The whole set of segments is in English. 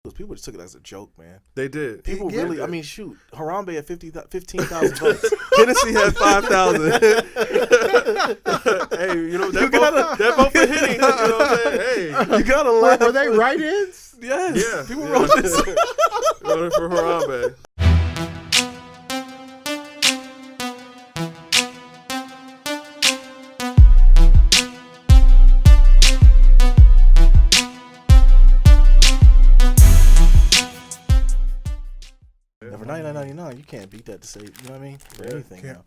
Those people just took it as a joke, man. They did. People really, I mean, shoot. Harambe had 15,000 votes. Hennessy had 5,000. Hey, you know, that vote for Henny. You know what I'm saying? Hey. You gotta laugh. Were they write-ins? Yes. Yeah. People wrote this. Voted for Harambe. For $99.99, you can't beat that to say, you know what I mean? For anything. Can't. Now.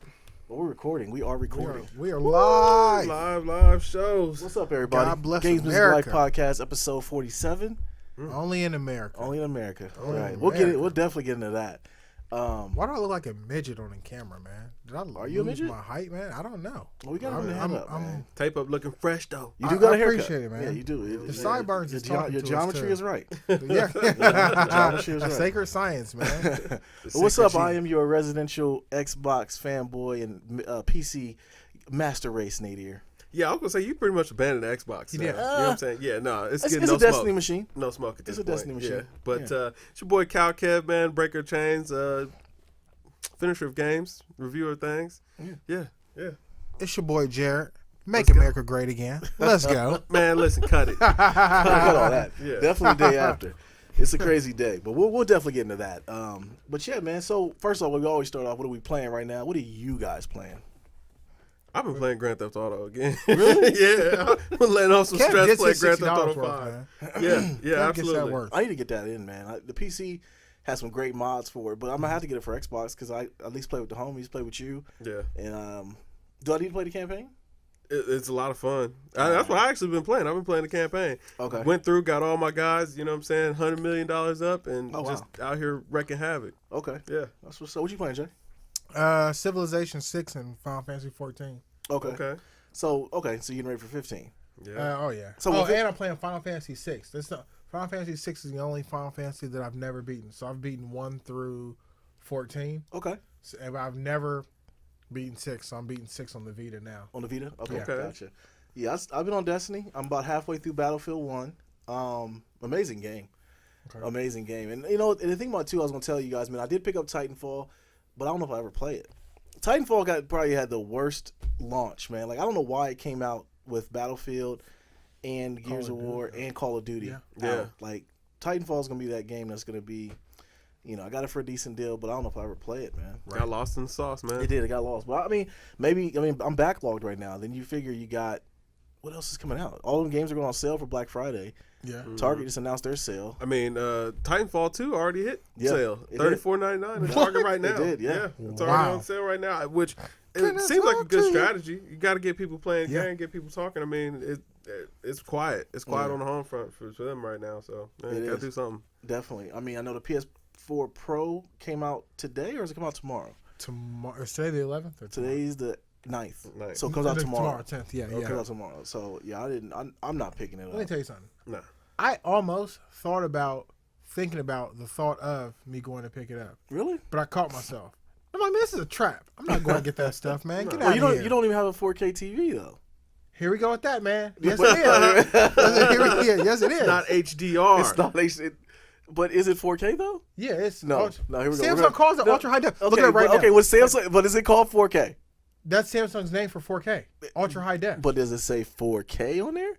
But we're recording. We are recording. We are live. Live shows. What's up, everybody? God bless GamesMusicLyfe America. podcast, episode 47. Only in America. Only in America. Only in Right. We'll America. We'll definitely get into that. Why do I look like a midget on the camera, man? Did I Are you a lose midget? my height, man? I don't know. Well, we got to hand up, man. Tape up looking fresh, though. You do got I a haircut. appreciate it, man. Yeah, you do. The sideburns is talking Your to us, geometry too. is right. Yeah. Geometry is A right. sacred science, man. What's up? I am your residential Xbox fanboy and PC master race nadir. Yeah, I was gonna say you pretty much abandoned the Xbox. You now. did. You know what I'm saying? Yeah, no, it's getting It's no a Destiny smoke. machine. No smoke at this It's a point. Destiny machine. Yeah. But Yeah. It's your boy Cal Kev, man, Breaker Chains, finisher of games, reviewer of things. Yeah. It's your boy Jared. Make Let's go. America great again. Let's go. Man, listen, cut it. Cut all that. Yeah. Definitely day after. It's a crazy day, but we'll definitely get into that. But yeah, man. So first of all, we always start off. What are we playing right now? What are you guys playing? I've been playing Grand Theft Auto again. Really? Yeah. I'm letting off some Kev stress gets playing his Grand Theft $60 Auto worth, 5. man. Yeah, Kev gets absolutely. that worth. I need to get that in, man. The PC has some great mods for it, but I'm gonna have to get it for Xbox because I at least play with the homies, play with you, Yeah. and do I need to play the campaign? It's a lot of fun. That's what I actually been playing. I've been playing the campaign. Okay. Went through, got all my guys, you know what I'm saying, $100 million up, and Oh, just out here wrecking havoc. Okay. Yeah. That's what's up. What you playing, Jay? Civilization 6 and Final Fantasy 14. Okay. So you getting ready for 15? Yeah. Oh yeah. So So with it- and I'm playing Final Fantasy 6. Final Fantasy 6 is the only Final Fantasy that I've never beaten. So I've beaten 1 through 14. Okay. So, and I've never beaten 6. So I'm beating 6 on the Vita now. On the Vita? Okay. Yeah. Gotcha. Yeah, I've been on Destiny. I'm about halfway through Battlefield 1. Amazing game. Okay. Amazing game. And you know, and the thing about it too, I was gonna tell you guys, man, I did pick up Titanfall, but I don't know if I ever play it. Titanfall probably had the worst launch, man. Like I don't know why it came out with Battlefield and Gears of War and Call of Duty. Yeah. out. Like Titanfall is gonna be that game that's gonna be, you know, I got it for a decent deal, but I don't know if I ever play it, man. Got lost in the sauce, man. It did. It got lost. But I mean, I'm backlogged right now. Then you figure you got what else is coming out? All them games are going on sale for Black Friday. Yeah. Target just announced their sale. I mean, Titanfall 2 already hit Yeah, sale. it did. $34.99 at Target right now. did, yeah. It's Wow. already on sale right now, which it Goodness, seems like a talk good to you. strategy. You got to get people playing the Yeah. game, get people talking. I mean, it's quiet. It's quiet Yeah. on the home front for them right now. So It you got is. to do something. Definitely. I mean, I know the PS4 Pro came out today, or does it come out tomorrow? Tomorrow. Is today the 11th? Or Today's the 9th. Ninth. So it comes out tomorrow. 10th. Yeah. It Yeah. comes out tomorrow. So yeah, I'm not picking it Let me up. tell you something. Nah. I almost thinking about the thought of me going to pick it up, Really? but I caught myself. I'm like, man, this is a trap. I'm not going to get that stuff, man. Get Well, out you of don't. here. You don't even have a 4K TV though. Here we go with that, man. Yes, it is. Yes, it is. Not HDR. It's not. But is it 4K though? Yeah, it's No. ultra. No. Here we go. Samsung calls it ultra high def. Look at it right Okay. now. What's Samsung? But is it called 4K? That's Samsung's name for 4K, ultra high def. But does it say 4K on there?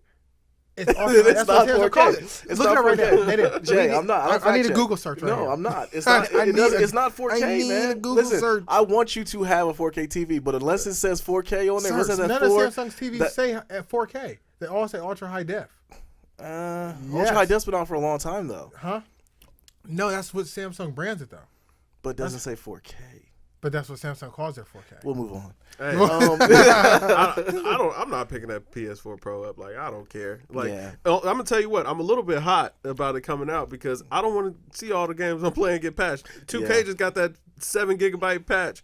It's ultra. It's That's not what Samsung 4K. calls it. It's Look at not it right 4K. now. They did. Jay, I'm not. I need a check. Google search right No, here. I'm not. It's not. I need It's not 4K, I need man. a Google Listen, search. I want you to have a 4K TV, but unless it says 4K on there, Search. what says None that of 4? Samsung's TVs say at 4K. They all say ultra high def. Ultra high def's been out for a long time though, Huh? No, that's what Samsung brands it though. but it doesn't say 4K. But that's what Samsung calls their 4K. We'll move on. Hey, I'm not picking that PS4 Pro up. Like I don't care. Like Yeah. I'm gonna tell you what. I'm a little bit hot about it coming out because I don't want to see all the games I'm playing get patched. 2K Yeah. just got that 7 gigabyte patch.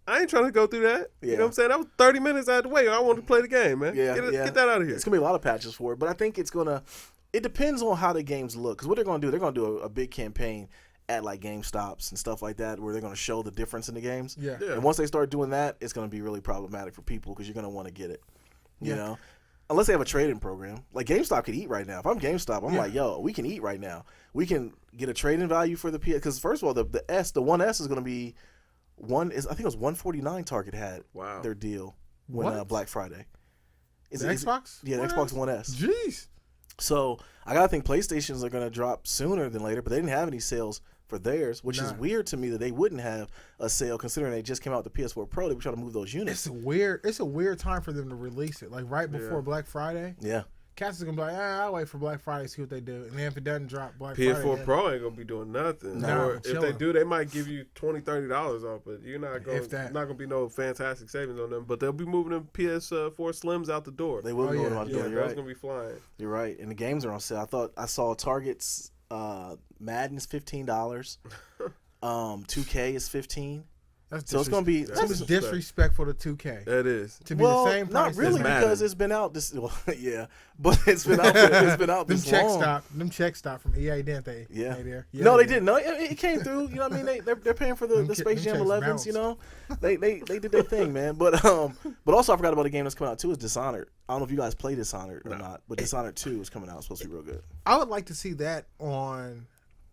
I ain't trying to go through that. Yeah. You know what I'm saying? That was 30 minutes I had to wait. I wanted to play the game, man. Yeah, Get that out of here. It's gonna be a lot of patches for it, but I think it's gonna. It depends on how the games look, because what they're gonna do, they're gonna do a big campaign at like GameStops and stuff like that, where they're gonna show the difference in the games. Yeah. Yeah. And once they start doing that, it's gonna be really problematic for people because you're gonna want to get it. You Yeah. know. unless they have a trade-in program. Like GameStop could eat right now. If I'm GameStop, I'm like, yo, we can eat right now. We can get a trade-in value for the PS. Because first of all, the 1S is going to be I think it was $149. Target had their deal when Black Friday. The Xbox? Yeah, the Xbox One S. Jeez. So I gotta think PlayStations are gonna drop sooner than later, but they didn't have any sales for theirs, which is weird to me that they wouldn't have a sale considering they just came out with the PS4 Pro. They were trying to move those units. It's a weird time for them to release it, like right before Black Friday. Yeah. Cats is gonna be like, I'll wait for Black Friday, see what they do, and then if it doesn't drop Black PS4 Friday, Pro ain't gonna be doing nothing. No, Or if they do, they might give you $20-$30 off, but you're not gonna be no fantastic savings on them. But they'll be moving them PS4 Slims out the door. They will be moving them out the door. Yeah, You're right. gonna be flying. You're right, and the games are on sale. I saw Target's Madden's $15. 2K is $15. So it's gonna be disrespectful to 2K. That is to be the same price. Not really, because it's been out this. Well, yeah, but it's been out. It's been out this long. Them checks stopped from EA, didn't they? Yeah. Yeah, no, they didn't. No, it came through. You know what I mean? They're paying for the Space Jam 11s. You know, they did their thing, man. But also I forgot about a game that's coming out too. Is Dishonored. I don't know if you guys play Dishonored or not, but Dishonored 2 is coming out. It's supposed to be real good. I would like to see that on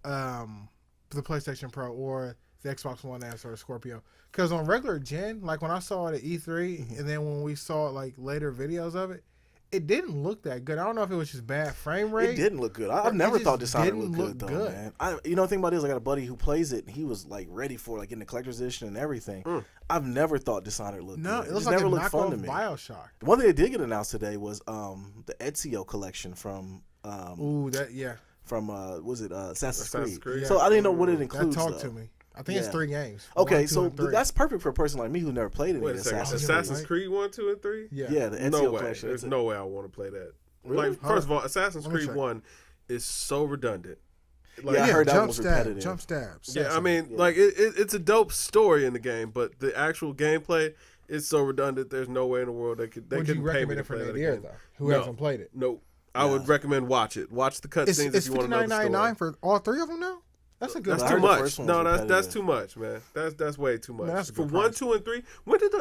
the PlayStation Pro or the Xbox One S or the Scorpio. Because on regular gen, like when I saw it at E3, and then when we saw like later videos of it, it didn't look that good. I don't know if it was just bad frame rate. It didn't look good. I've never thought Dishonored looked good, though, man. The thing about it is I got a buddy who plays it, and he was like ready for like getting the collector's edition and everything. I've never thought Dishonored looked good. No, it looks like never a looked fun to knockoff me. BioShock. The one thing that did get announced today was the Ezio collection from from was it Assassin's Creed? Yeah. So I didn't know what it includes. Talk to me. I think it's 3 games. Okay, 1, 2, so and 3. that's perfect for a person like me who never played any of Assassin's Creed 1, 2, and 3. Yeah, the Ezio no way. collection. There's no way I want to play that. Really? Like, first of all, Assassin's Creed 1 is so redundant. Like, I heard that was repetitive. Jump stab. Yeah, I mean, like it's a dope story in the game, but the actual gameplay is so redundant. There's no way in the world they could pay me to play that again. Though, who hasn't played it? Nope. I would recommend watch it. Watch the cutscenes if you want to know the story. It's $59.99 for all 3 of them now. That's a good. That's too much. No, that's too much, man. That's way too much. That's for 1, 2, and 3. When did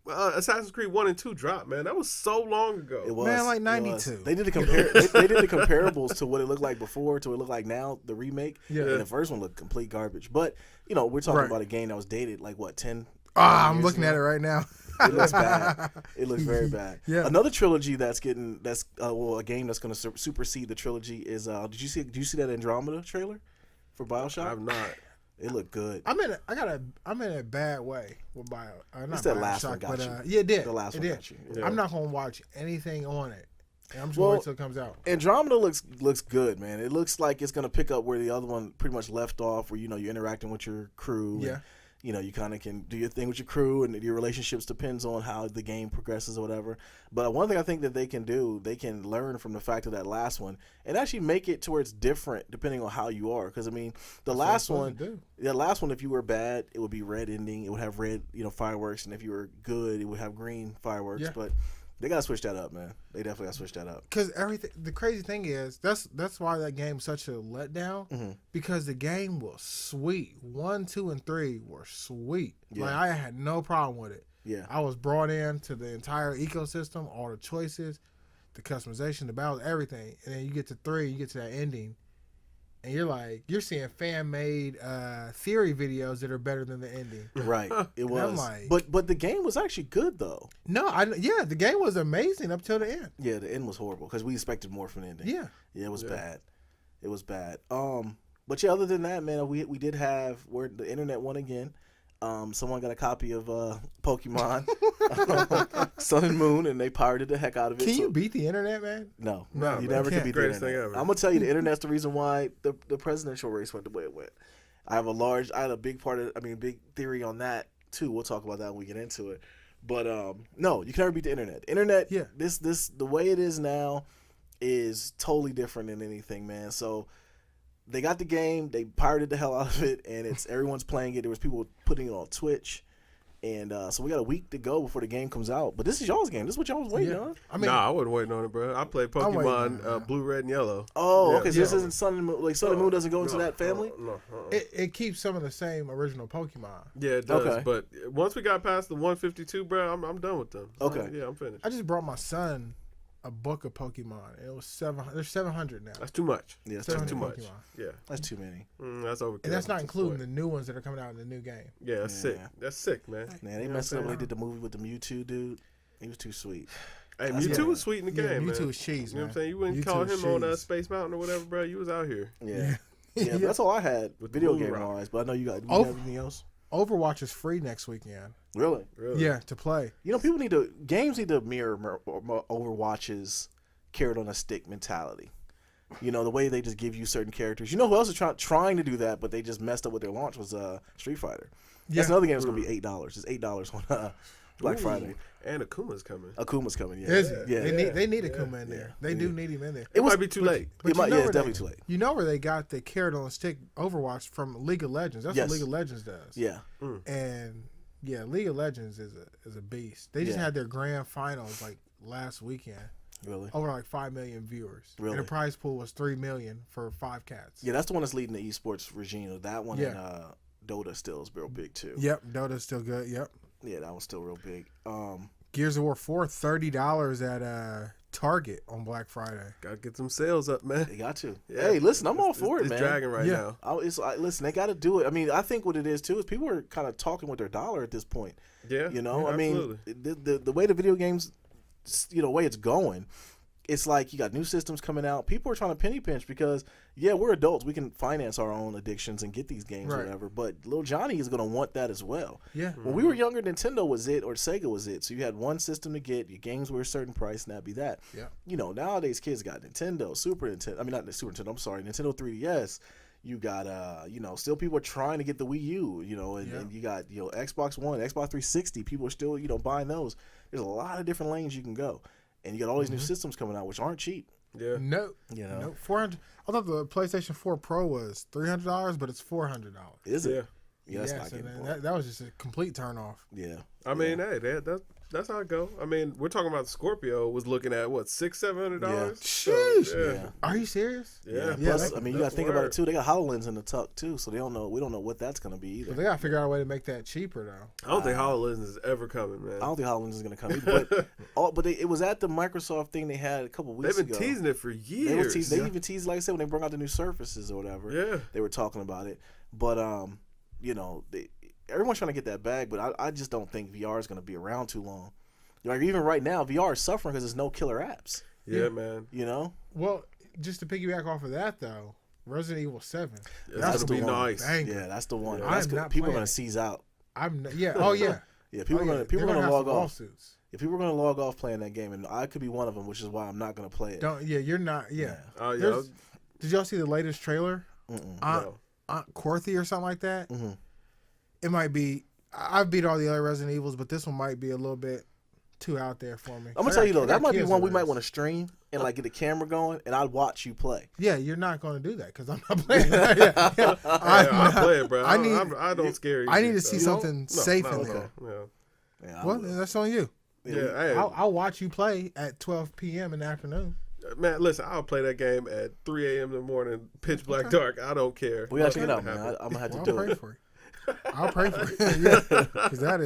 Assassin's Creed 1 and 2 drop, man? That was so long ago. It was, man, like 92. They did the comparables to what it looked like before to what it looked like now. The remake. Yeah. And the first one looked complete garbage. But we're talking about a game that was dated like what 10. I'm looking at it right now. It looks bad. It looks very bad. Yeah. Another trilogy that's a game that's going to supersede the trilogy is. Did you see that Andromeda trailer for BioShock? I've not. It looked good. I'm in a bad way with Bio. It's that last one got you. Yeah, it did. The last one got you. Yeah. I'm not gonna watch anything on it. I'm just gonna wait till it comes out. Andromeda looks good, man. It looks like it's gonna pick up where the other one pretty much left off, where you're interacting with your crew. Yeah. And, you kind of can do your thing with your crew, and your relationships depends on how the game progresses or whatever. But one thing I think that they can do, they can learn from the fact of that last one and actually make it to where it's different depending on how you are. Because the last one, if you were bad, it would be red ending. It would have red, fireworks, and if you were good, it would have green fireworks. Yeah. But they gotta switch that up, man. They definitely gotta switch that up. Because the crazy thing is that's why that game's such a letdown. Because the game was sweet. 1, 2, and 3 were sweet. Yeah. Like I had no problem with it. Yeah, I was brought in to the entire ecosystem, all the choices, the customization, the battles, everything. And then you get to 3, you get to that ending, and you're seeing fan-made theory videos that are better than the ending. Right, it was. I'm like, but the game was actually good though. No, the game was amazing up till the end. Yeah, the end was horrible because we expected more from the ending. Yeah, it was bad. It was bad. But yeah, other than that, man, we did have the internet won again. Someone got a copy of Pokemon Sun and Moon, and they pirated the heck out of it. Can you beat the internet, man? No, No, you man, never can beat the Greatest internet. thing ever. I'm gonna tell you, the internet's the reason why the presidential race went the way it went. I had a big big theory on that too. We'll talk about that when we get into it. But no, you can never beat the internet. The internet, the way it is now is totally different than anything, man. So they got the game, they pirated the hell out of it, and everyone's playing it. There was people putting it on Twitch, and so we got a week to go before the game comes out. But this is y'all's game. This is what y'all was waiting on. I wasn't waiting on it, bro. I played Pokemon Blue, Red, and Yellow. Oh, okay. So this isn't Sun and Moon. Like Sun and Moon doesn't go into that family. No. It keeps some of the same original Pokemon. Yeah, it does. Okay. But once we got past the 152, bro, I'm done with them. So, Okay. yeah, I'm finished. I just brought my son a book of Pokemon. It was 700. There's 700 now. That's too much. Yeah, that's 700 too much. Pokemon. Yeah, that's too many. That's overkill. And that's not including the new ones that are coming out in the new game. Yeah, that's sick. That's sick, man. Man, they messed up when they did the movie with the Mewtwo dude. He was too sweet. Hey, Mewtwo was sweet in the game, man. Mewtwo was cheese, man. You know what I'm saying? You wouldn't call him on Space Mountain or whatever, bro. You was out here. Yeah. Yeah, that's all I had with video game wise. But I know you got anything else? Overwatch is free next weekend. Really? Yeah, to play. You know, games need to mirror Overwatch's carrot on a stick mentality. You know, the way they just give you certain characters. You know who else is trying to do that, but they just messed up with their launch was Street Fighter. That's another game that's going to be $8. It's $8 on Black Friday. And Akuma's coming. Yeah. Is it? Yeah. They need Akuma in there. They do need him in there. It might be too late. It's definitely too late. You know where they got the carrot on the stick Overwatch from League of Legends. That's what League of Legends does. Yeah. And League of Legends is a beast. They just had their grand finals like last weekend. Really? Over like 5 million viewers. Really? And the prize pool was $3 million for 5 cats. Yeah, that's the one that's leading the esports regime. That one and Dota still is real big too. Yep, Dota's still good. Yep. Yeah, that one's still real big. Gears of War 4, $30 at Target on Black Friday. Gotta get some sales up, man. They got to. Yeah. Hey, listen, I'm all for it, man. It's dragging right now. Listen, they got to do it. I mean, I think what it is too is people are kind of talking with their dollar at this point. Yeah, you know, I mean, the way the video games, way it's going. It's like you got new systems coming out. People are trying to penny pinch because, we're adults. We can finance our own addictions and get these games or whatever. But little Johnny is going to want that as well. Yeah. When we were younger, Nintendo was it or Sega was it. So you had one system to get. Your games were a certain price, and that'd be that. Yeah. You know, nowadays kids got Nintendo, Super Nintendo. I mean, not the Super Nintendo. I'm sorry, Nintendo 3DS. You got, still people are trying to get the Wii U, and you got, Xbox One, Xbox 360. People are still, buying those. There's a lot of different lanes you can go. And you got all these new systems coming out, which aren't cheap. Yeah. No. No. $400. I thought the PlayStation 4 Pro was $300, but it's $400. Is it? Yeah. That's not that was just a complete turnoff. Yeah. I mean, hey, that's how it go. I mean, we're talking about Scorpio was looking at what $600-700. Sheesh. Yeah. Are you serious? Yeah. Plus, I mean, you got to think about it too. They got HoloLens in the tuck too, so we don't know what that's going to be either. But they got to figure out a way to make that cheaper though. I don't think HoloLens is ever coming, man. I don't think HoloLens is going to come either. But it was at the Microsoft thing they had a couple weeks ago. They've been teasing it for years. They even teased, like I said, when they brought out the new Surfaces or whatever. Yeah. They were talking about it, but everyone's trying to get that bag, but I just don't think VR is going to be around too long. Like even right now, VR is suffering because there's no killer apps. Yeah, man. Well, just to piggyback off of that though, Resident Evil 7. That's gonna be nice. Yeah, that's the one. Yeah. People are gonna seize out. Yeah. Oh yeah. Yeah. People are gonna log off. Lawsuits. Yeah, people are gonna log off playing that game, and I could be one of them, which is why I'm not gonna play it. You're not. Yeah. Yeah. Did y'all see the latest trailer? No. Aunt Corthy or something like that. Mm-hmm. It might be. I've beat all the other Resident Evils, but this one might be a little bit too out there for me. I'm gonna tell you though, that might be one we might want to stream and like get the camera going, and I'd watch you play. Yeah, you're not going to do that because I'm not playing. I play it, bro. I don't scare you. I need to see something safe in there. Yeah. Well, that's on you. Yeah, I'll watch you play at 12 p.m. in the afternoon. Man, listen, I'll play that game at 3 a.m. in the morning, pitch black dark. I don't care. We gotta check it out, man. I'm gonna have to do it. I'll pray for you. Because that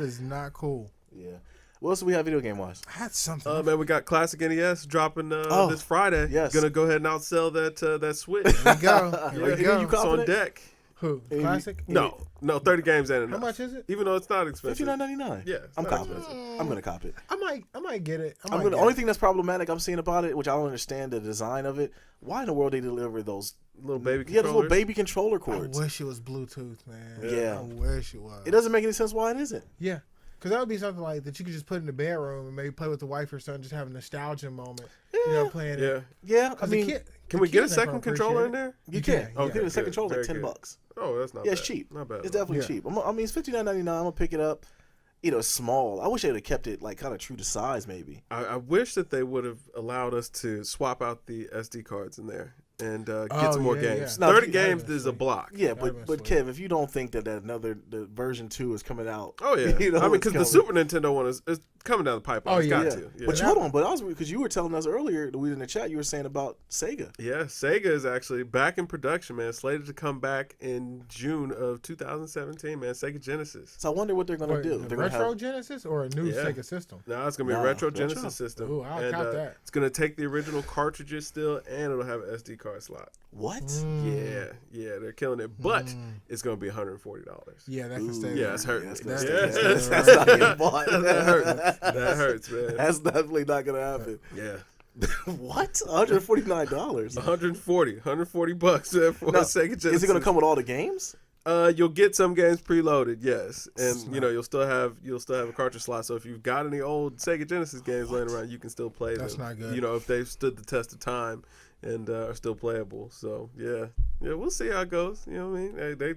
is not cool. Yeah. What else do we have video game wise? I had something. Man, we got Classic NES dropping this Friday. Yes. Gonna go ahead and outsell that Switch. There we go. There we go. You it's on deck. Who? Classic? No, 30 games ain't enough. How much is it? Even though it's not expensive. $59.99. Yeah, I'm copping it. I'm gonna cop it. I might get it. The only thing that's problematic I'm seeing about it, which I don't understand the design of it. Why in the world they deliver those little baby controllers? Yeah, those little baby controller cords. I wish it was Bluetooth, man. Yeah. I wish it was. It doesn't make any sense why it isn't. Yeah. Because that would be something like that you could just put in the bedroom and maybe play with the wife or son, just have a nostalgia moment. Yeah. Playing it. Yeah. I mean, can we get a second controller in there? You can. Okay, you get a second controller like $10. Oh, that's not bad. Yeah, it's cheap. Not bad. It's definitely cheap. I mean, it's $59.99. I'm gonna pick it up. It's small. I wish they would have kept it like kind of true to size, maybe. I wish that they would have allowed us to swap out the SD cards in there and get some more games. Yeah. 30 games is a block. Yeah, but Kev, if you don't think that the version 2 is coming out, oh yeah, I mean because the Super Nintendo one is coming down the pipeline. Oh, It's got yeah. to. Yeah. But hold on, because you were telling us earlier, we in the chat, you were saying about Sega. Yeah, Sega is actually back in production, man. Slated to come back in June of 2017, man. Sega Genesis. So I wonder what they're going to do. They're retro Genesis or a new Sega system? No, it's going to be a retro Genesis system. Ooh, I'll count that. It's going to take the original cartridges still, and it'll have an SD card slot. What? Yeah, they're killing it. But it's going to be $140. Yeah, that can stay Yeah, there. it's hurting. That's not getting bought. That hurts, man. That's definitely not going to happen. Yeah. What? $149? $140 bucks for a Sega Genesis. Is it going to come with all the games? You'll get some games preloaded, yes, and you'll still have a cartridge slot. So if you've got any old Sega Genesis games laying around, you can still play them. That's not good. If they've stood the test of time and are still playable. So yeah, we'll see how it goes. You know what I mean?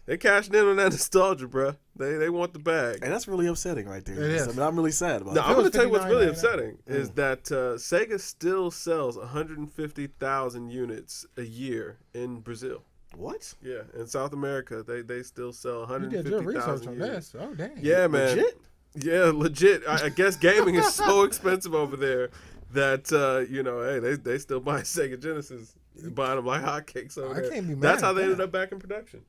They cashed in on that nostalgia, bro. They want the bag. And that's really upsetting right there. It is. I mean, I'm really sad about Now, it. I'm going to tell you what's really $59.99. upsetting is that Sega still sells 150,000 units a year in Brazil. What? Yeah, in South America, they still sell You did your 150,000 research on units. this. Oh, dang. Yeah, man. Legit? Yeah, legit. I guess gaming is so expensive over there that hey, they still buy Sega Genesis, buying them like hotcakes over there. I can't be mad That's how at they that. ended up back in production.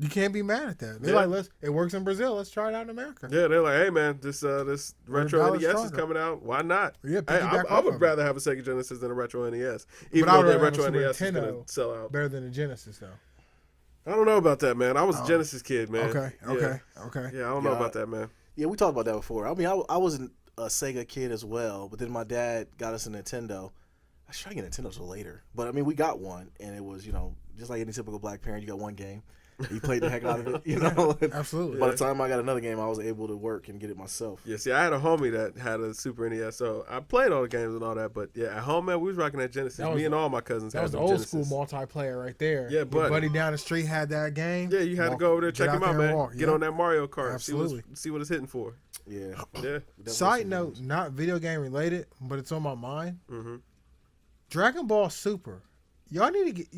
You can't be mad at that. They're Yeah. like, it works in Brazil. Let's try it out in America. Yeah, they're like, hey man, this retro $1 NES is stronger. coming out. Why not? Yeah, Hey, piggyback I off would of rather have a Sega Genesis than a retro NES, But even I though would the rather have a retro Super NES is going Nintendo to sell out. Better than the Genesis, though. I don't know about that, man. I was a Genesis kid, man. Okay. Yeah, I don't know about that, man. Yeah, we talked about that before. I mean, I wasn't a Sega kid as well, but then my dad got us a Nintendo. I was trying to get a Nintendo till later, but I mean, we got one, and it was, just like any typical black parent, you got one game. You played the heck out of it, Absolutely. By the time I got another game, I was able to work and get it myself. Yeah, see, I had a homie that had a Super NES, so I played all the games and all that. But yeah, at home, man, we was rocking that Genesis. Me and all my cousins That had was the them old Genesis. school multiplayer right there. Yeah, Your buddy. buddy down the street had that game. Yeah, you had to go over there, check him out, man. Get on that Mario Kart, Absolutely. see what it's hitting for. Yeah. Yeah. Side note, not video game related, but it's on my mind. Mm-hmm. Dragon Ball Super. Y'all need to get.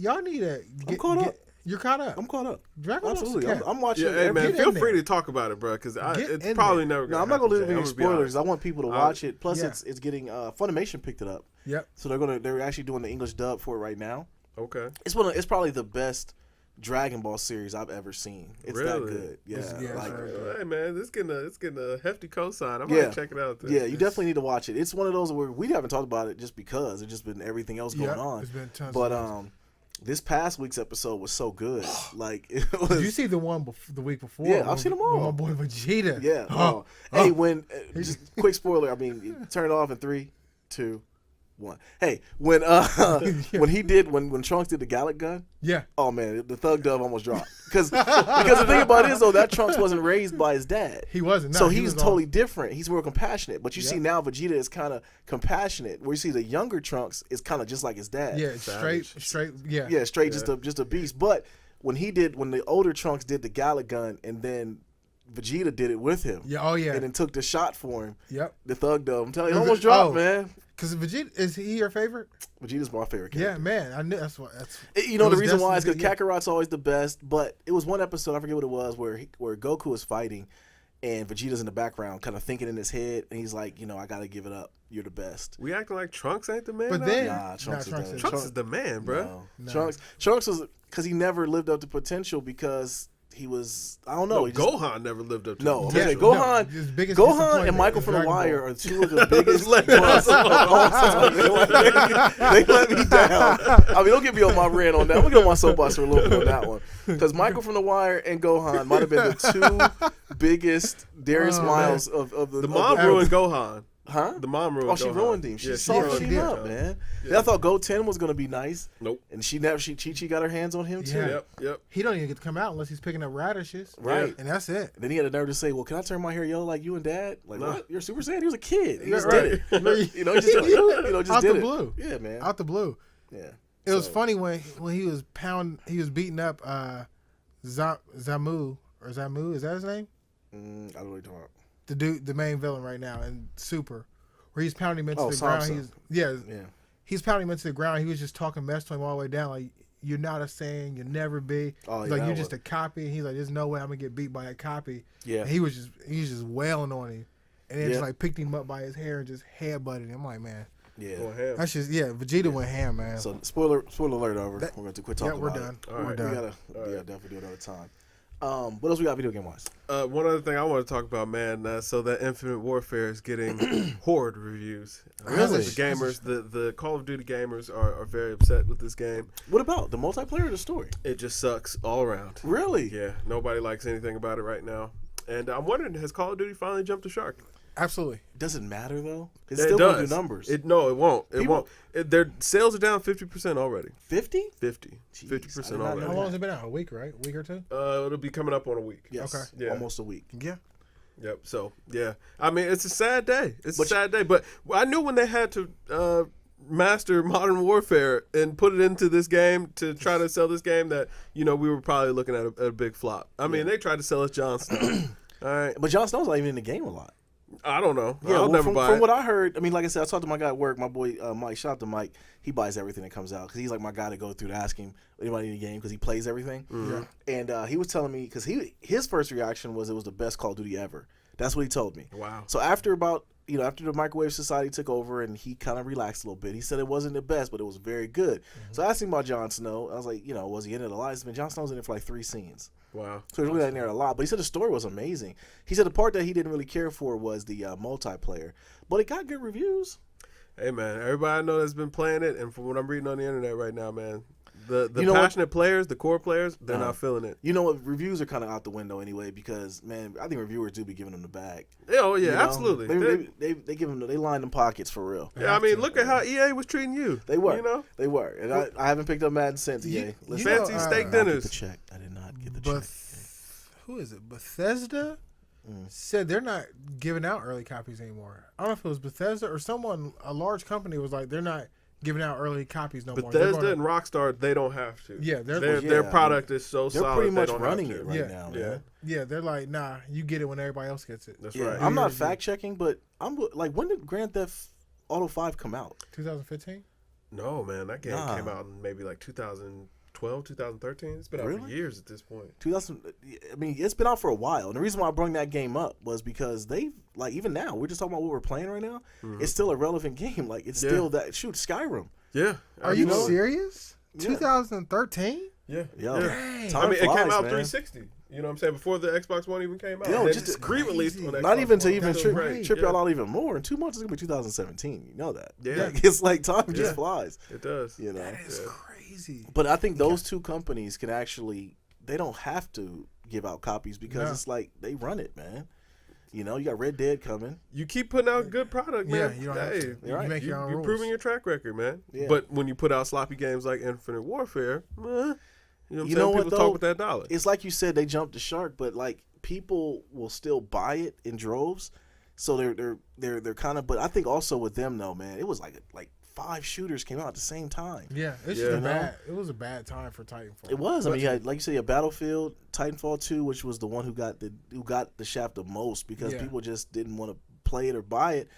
I'm caught up. You're caught up. I'm caught up. Dragon Ball Absolutely. Super. I'm watching. Yeah, hey, man, Get feel in free there. to talk about it, bro, because Get it's in probably there. never No, going to I'm not going to leave any be honest. spoilers. I want people to watch it. Plus, Yeah. it's getting Funimation picked it up. Yep. So they're actually doing the English dub for it right now. Okay. It's probably the best Dragon Ball series I've ever seen. It's that Really? good. Yeah. It's very good. Hey, man, it's getting a hefty cosign. I'm Yeah. going to check it out. Yeah, you definitely need to watch it. It's one of those where we haven't talked about it just because it's just been everything else going on. It's been tons. But of this past week's episode was so good. Like it was. Did you see the one the week before? Yeah, I've seen them all. My boy Vegeta. Yeah. Oh. Hey, when just quick spoiler. I mean, turn it off in 3, 2, 1. Hey, when when Trunks did the Gallic gun. Yeah. Oh man, the thug dove almost dropped because the thing about it is though that Trunks wasn't raised by his dad. He wasn't. No, So he he's was totally different. He's more compassionate. But you see Yep. now Vegeta is kind of compassionate. Where you see the younger Trunks is kind of just like his dad. Yeah, Savage. straight. Yeah. Yeah, straight just a beast. But when the older Trunks did the Gallic gun and then Vegeta did it with him. Yeah. Oh yeah. And then took the shot for him. Yep. The thug dove. I'm telling you, it almost dropped, man. Because Vegeta, is he your favorite? Vegeta's my favorite character. Yeah, man. I knew that's what. That's. You know it the was reason why is because destined to be- Kakarot's always the best, but it was one episode, I forget what it was, where Goku is fighting and Vegeta's in the background kind of thinking in his head, and he's like, I got to give it up. You're the best. We acting like Trunks ain't the man. But now? then, Nah, Trunks is Trunks is the man, bro. No. Trunks was because he never lived up to potential because he was, I don't know. No, he just, Gohan never lived up to No, it. I'm gonna say No, Gohan, his biggest Gohan disappointment and Michael is from the Dragon Wire Ball. are two of the biggest busts of all time. They let me down. I mean, don't get me on my rant on that. I'm gonna get on my soapbox for a little bit on that one because Michael from the Wire and Gohan might have been the two biggest Darius Miles of the. The mom ruined Gohan. Huh? The mom ruined. Oh, she Gohan. ruined him. She Yeah, softened ruined him him. up, man. Yeah. And I thought Goten was gonna be nice. Nope. And Chi Chi got her hands on him too. Yeah. Yep. He don't even get to come out unless he's picking up radishes. Right. And that's it. Then he had the nerve to say, "Well, can I turn my hair yellow like you and Dad?" Like, No. what? You're Super Saiyan? He was a kid. He just Right. did it. He just did it. Out the blue. Yeah, man. Out the blue. Yeah. It was funny when he was beating up Zamu, is that his name? I don't know what you're talking about. The dude, the main villain right now in Super, where he's pounding him into the Samsa. ground. Yeah. He's pounding him into the ground. He was just talking mess to him all the way down, like, you're not a Saiyan, you'll never be. Oh, He's yeah, like, that you're just was- a copy. And he's like, there's no way I'm gonna get beat by a copy. Yeah. And he was just wailing on him. and then just like picked him up by his hair and just headbutted him. I'm like, man, Yeah. Going ham. that's just Vegeta went ham, man. So spoiler alert over. That- we're going to quit talking we're about done. it. All We're right. done. We gotta definitely do it another time. What else we got video game wise? One other thing I want to talk about, man. So that Infinite Warfare is getting horde reviews. Really? The gamers, the Call of Duty gamers are very upset with this game. What about the multiplayer or the story? It just sucks all around. Really? Yeah, nobody likes anything about it right now. And I'm wondering, has Call of Duty finally jumped the shark? Absolutely. Does it matter though? It's It still going to does. do numbers. No, it won't. It People- won't. Their sales are down 50% already. 50? 50. Jeez, 50% I did not already. know How long has it been out? A week, right? A week or two? It'll be coming up on a week. Yes. Okay. Yeah. Almost a week. Yeah. Yep. So yeah, I mean it's a sad day. It's But a sad day. But I knew when they had to master Modern Warfare and put it into this game to try to sell this game that we were probably looking at a big flop. I mean they tried to sell us Jon Snow. All right. But Jon Snow's not even in the game a lot. I don't know. Yeah, I'll well, never buy from it. what I heard, I mean, like I said, I talked to my guy at work, my boy Mike. Shout out to Mike. He buys everything that comes out because he's like my guy to go through to ask him anybody in the game because he plays everything. Mm-hmm. And he was telling me because his first reaction was it was the best Call of Duty ever. That's what he told me. Wow. So after after the Microwave Society took over and he kind of relaxed a little bit, he said it wasn't the best, but it was very good. So I asked him about Jon Snow. I was like, was he in it a lot? He said, Jon Snow's in it for like 3 scenes. Wow. So he's really not in there a lot. But he said the story was amazing. He said the part that he didn't really care for was the multiplayer. But it got good reviews. Hey man, everybody I know that's been playing it, and from what I'm reading on the internet right now, man, the You know what? passionate players, the core players, they're not feeling it. You know what? Reviews are kind of out the window anyway because, man, I think reviewers do be giving them the bag. Oh yeah, You know? absolutely. They give them, they line them pockets for real. Yeah, I mean, look at how EA was treating you. They were. You know? They were. And I haven't picked up Madden since, EA. Listen, Fancy know, steak I did not get dinners. the check. I did not get the But check. who is it? Bethesda said they're not giving out early copies anymore. I don't know if it was Bethesda or someone, a large company was like, they're not giving out early copies no more. They're Bethesda gonna- and Rockstar, they don't have to. Yeah, they're- their Yeah, product is so They're solid. pretty they much don't running have it to. right Yeah. now, Yeah. man. yeah, they're like, nah, you get it when everybody else gets it. That's Yeah, right. I'm not Yeah. fact checking, but I'm like, when did Grand Theft Auto 5 come out? 2015? No, man, that game Nah. came out in maybe like 2012, 2013. It's been out for Really? years at this point. 2000. I mean, it's been out for a while, and the reason why I brought that game up was because they like even now we're just talking about what we're playing right now. It's still a relevant game. Like it's Yeah. still that Skyrim. Yeah. Are you absolutely. serious? Yeah. 2013? Yeah. Yo, yeah. Dang. time I mean, flies, it came out man. 360. You know what I'm saying? Before the Xbox One even came out. Yo, And then just it's re-released on Xbox Not even to One. even That's trip, right. trip Yeah. y'all out even more. In 2 months, it's gonna be 2017. You know that. Yeah. Like, it's like time Yeah. just flies. It does. You know. That is Yeah. crazy. But I think those two companies can actually. They don't have to give out copies because No. it's like they run it, man. You know, you got Red Dead coming. You keep putting out good product, man. Yeah, you don't have hey, to. You're right. You make your own you're rules. proving your track record, man. Yeah. But when you put out sloppy games like Infinite Warfare, you know what I'm You saying? know what, People though? talk with that dollar. It's like you said, they jumped the shark, but like people will still buy it in droves. So they're kind of. But I think also with them though, man, it was like 5 shooters came out at the same time. Yeah, it's Yeah. just it was a bad time for Titanfall. It was. I mean, you had, like you said, you had Battlefield, Titanfall 2, which was the one who got the shaft the most because Yeah. people just didn't want to play it or buy it.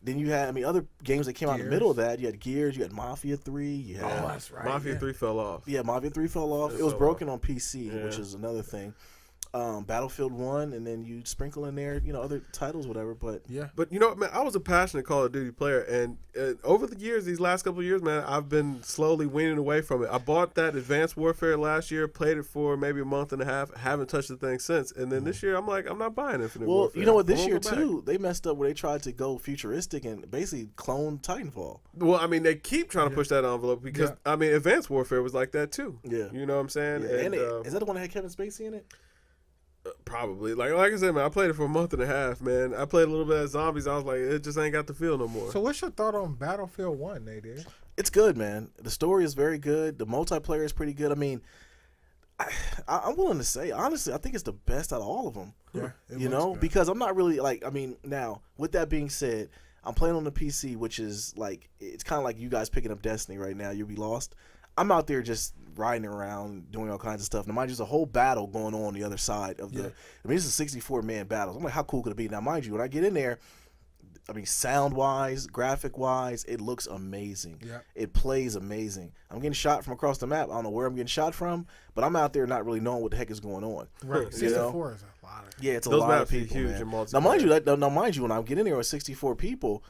Then you had, other games that came out in the Gears. middle of that. You had Gears, you had Mafia 3, you had Oh, that's right. Mafia yeah. 3 fell off. yeah, Mafia 3 fell off. It It was fell broken on PC, Yeah. which is another thing. Battlefield 1, and then you sprinkle in there, other titles, whatever. But Yeah. But you know what, man? I was a passionate Call of Duty player, and over the years, these last couple of years, man, I've been slowly weaning away from it. I bought that Advanced Warfare last year, played it for maybe a month and a half, haven't touched the thing since. And then this year, I'm like, I'm not buying Infinite well, Warfare. you know what? I This won't year go back. too, they messed up where they tried to go futuristic and basically clone Titanfall. Well, I mean, they keep trying to push that envelope because, Yeah. I mean, Advanced Warfare was like that too. Yeah. You know what I'm saying? Yeah, And, is that the one that had Kevin Spacey in it? probably. Like I said, man, I played it for a month and a half, man. I played a little bit of zombies. I was like, it just ain't got the feel no more. So what's your thought on Battlefield 1, Nadir? It's good, man. The story is very good. The multiplayer is pretty good. I mean, I'm willing to say, honestly, I think it's the best out of all of them. Yeah. it You looks know, good. because I'm not really now, with that being said, I'm playing on the PC, which is like, it's kind of like you guys picking up Destiny right now. You'll be lost. I'm out there just riding around, doing all kinds of stuff. Now, mind you, there's a whole battle going on the other side of the. Yeah. I mean, this is a 64-man battle. I'm like, how cool could it be? Now, mind you, when I get in there, I mean, sound-wise, graphic-wise, it looks amazing. Yeah. It plays amazing. I'm getting shot from across the map. I don't know where I'm getting shot from, but I'm out there not really knowing what the heck is going on. Right. You 64 is a lot. of. Yeah, it's a Those lot maps of people, are huge man. in multiplayer. Now, mind you, when I get in there with 64 people,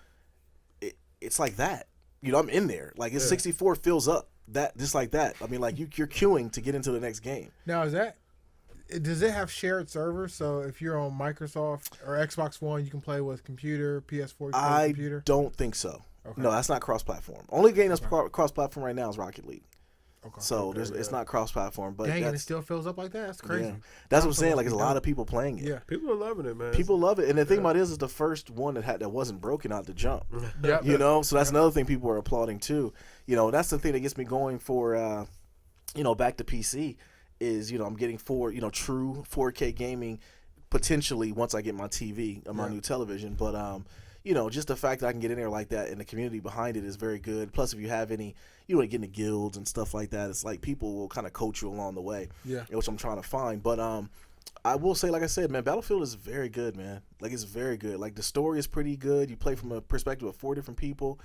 it's like that. You know, I'm in there. Like, it's 64 fills up. That just like that. I mean, like you're queuing to get into the next game. Now, does it have shared servers? So if you're on Microsoft or Xbox One, you can play with computer, PS4, you can play with computer? Don't think so. Okay. No, that's not cross-platform. Only game that's cross-platform right now is Rocket League. Okay. So it's not cross-platform. But dang, and it still fills up like that? That's crazy. Yeah. That's what I'm saying. Like, there's a lot of people playing it. Yeah. People are loving it, man. People love it. And the thing about it is the first one that wasn't broken out the jump. Yep. You know, so that's another thing people are applauding too. You know, that's the thing that gets me going for, back to PC is, I'm getting true 4K gaming potentially once I get my TV and my new television. But, just the fact that I can get in there like that and the community behind it is very good. Plus, if you have any, get into guilds and stuff like that, it's like people will kind of coach you along the way. Yeah. Which I'm trying to find. But I will say, like I said, man, Battlefield is very good, man. Like, it's very good. Like, the story is pretty good. You play from a perspective of 4 different people,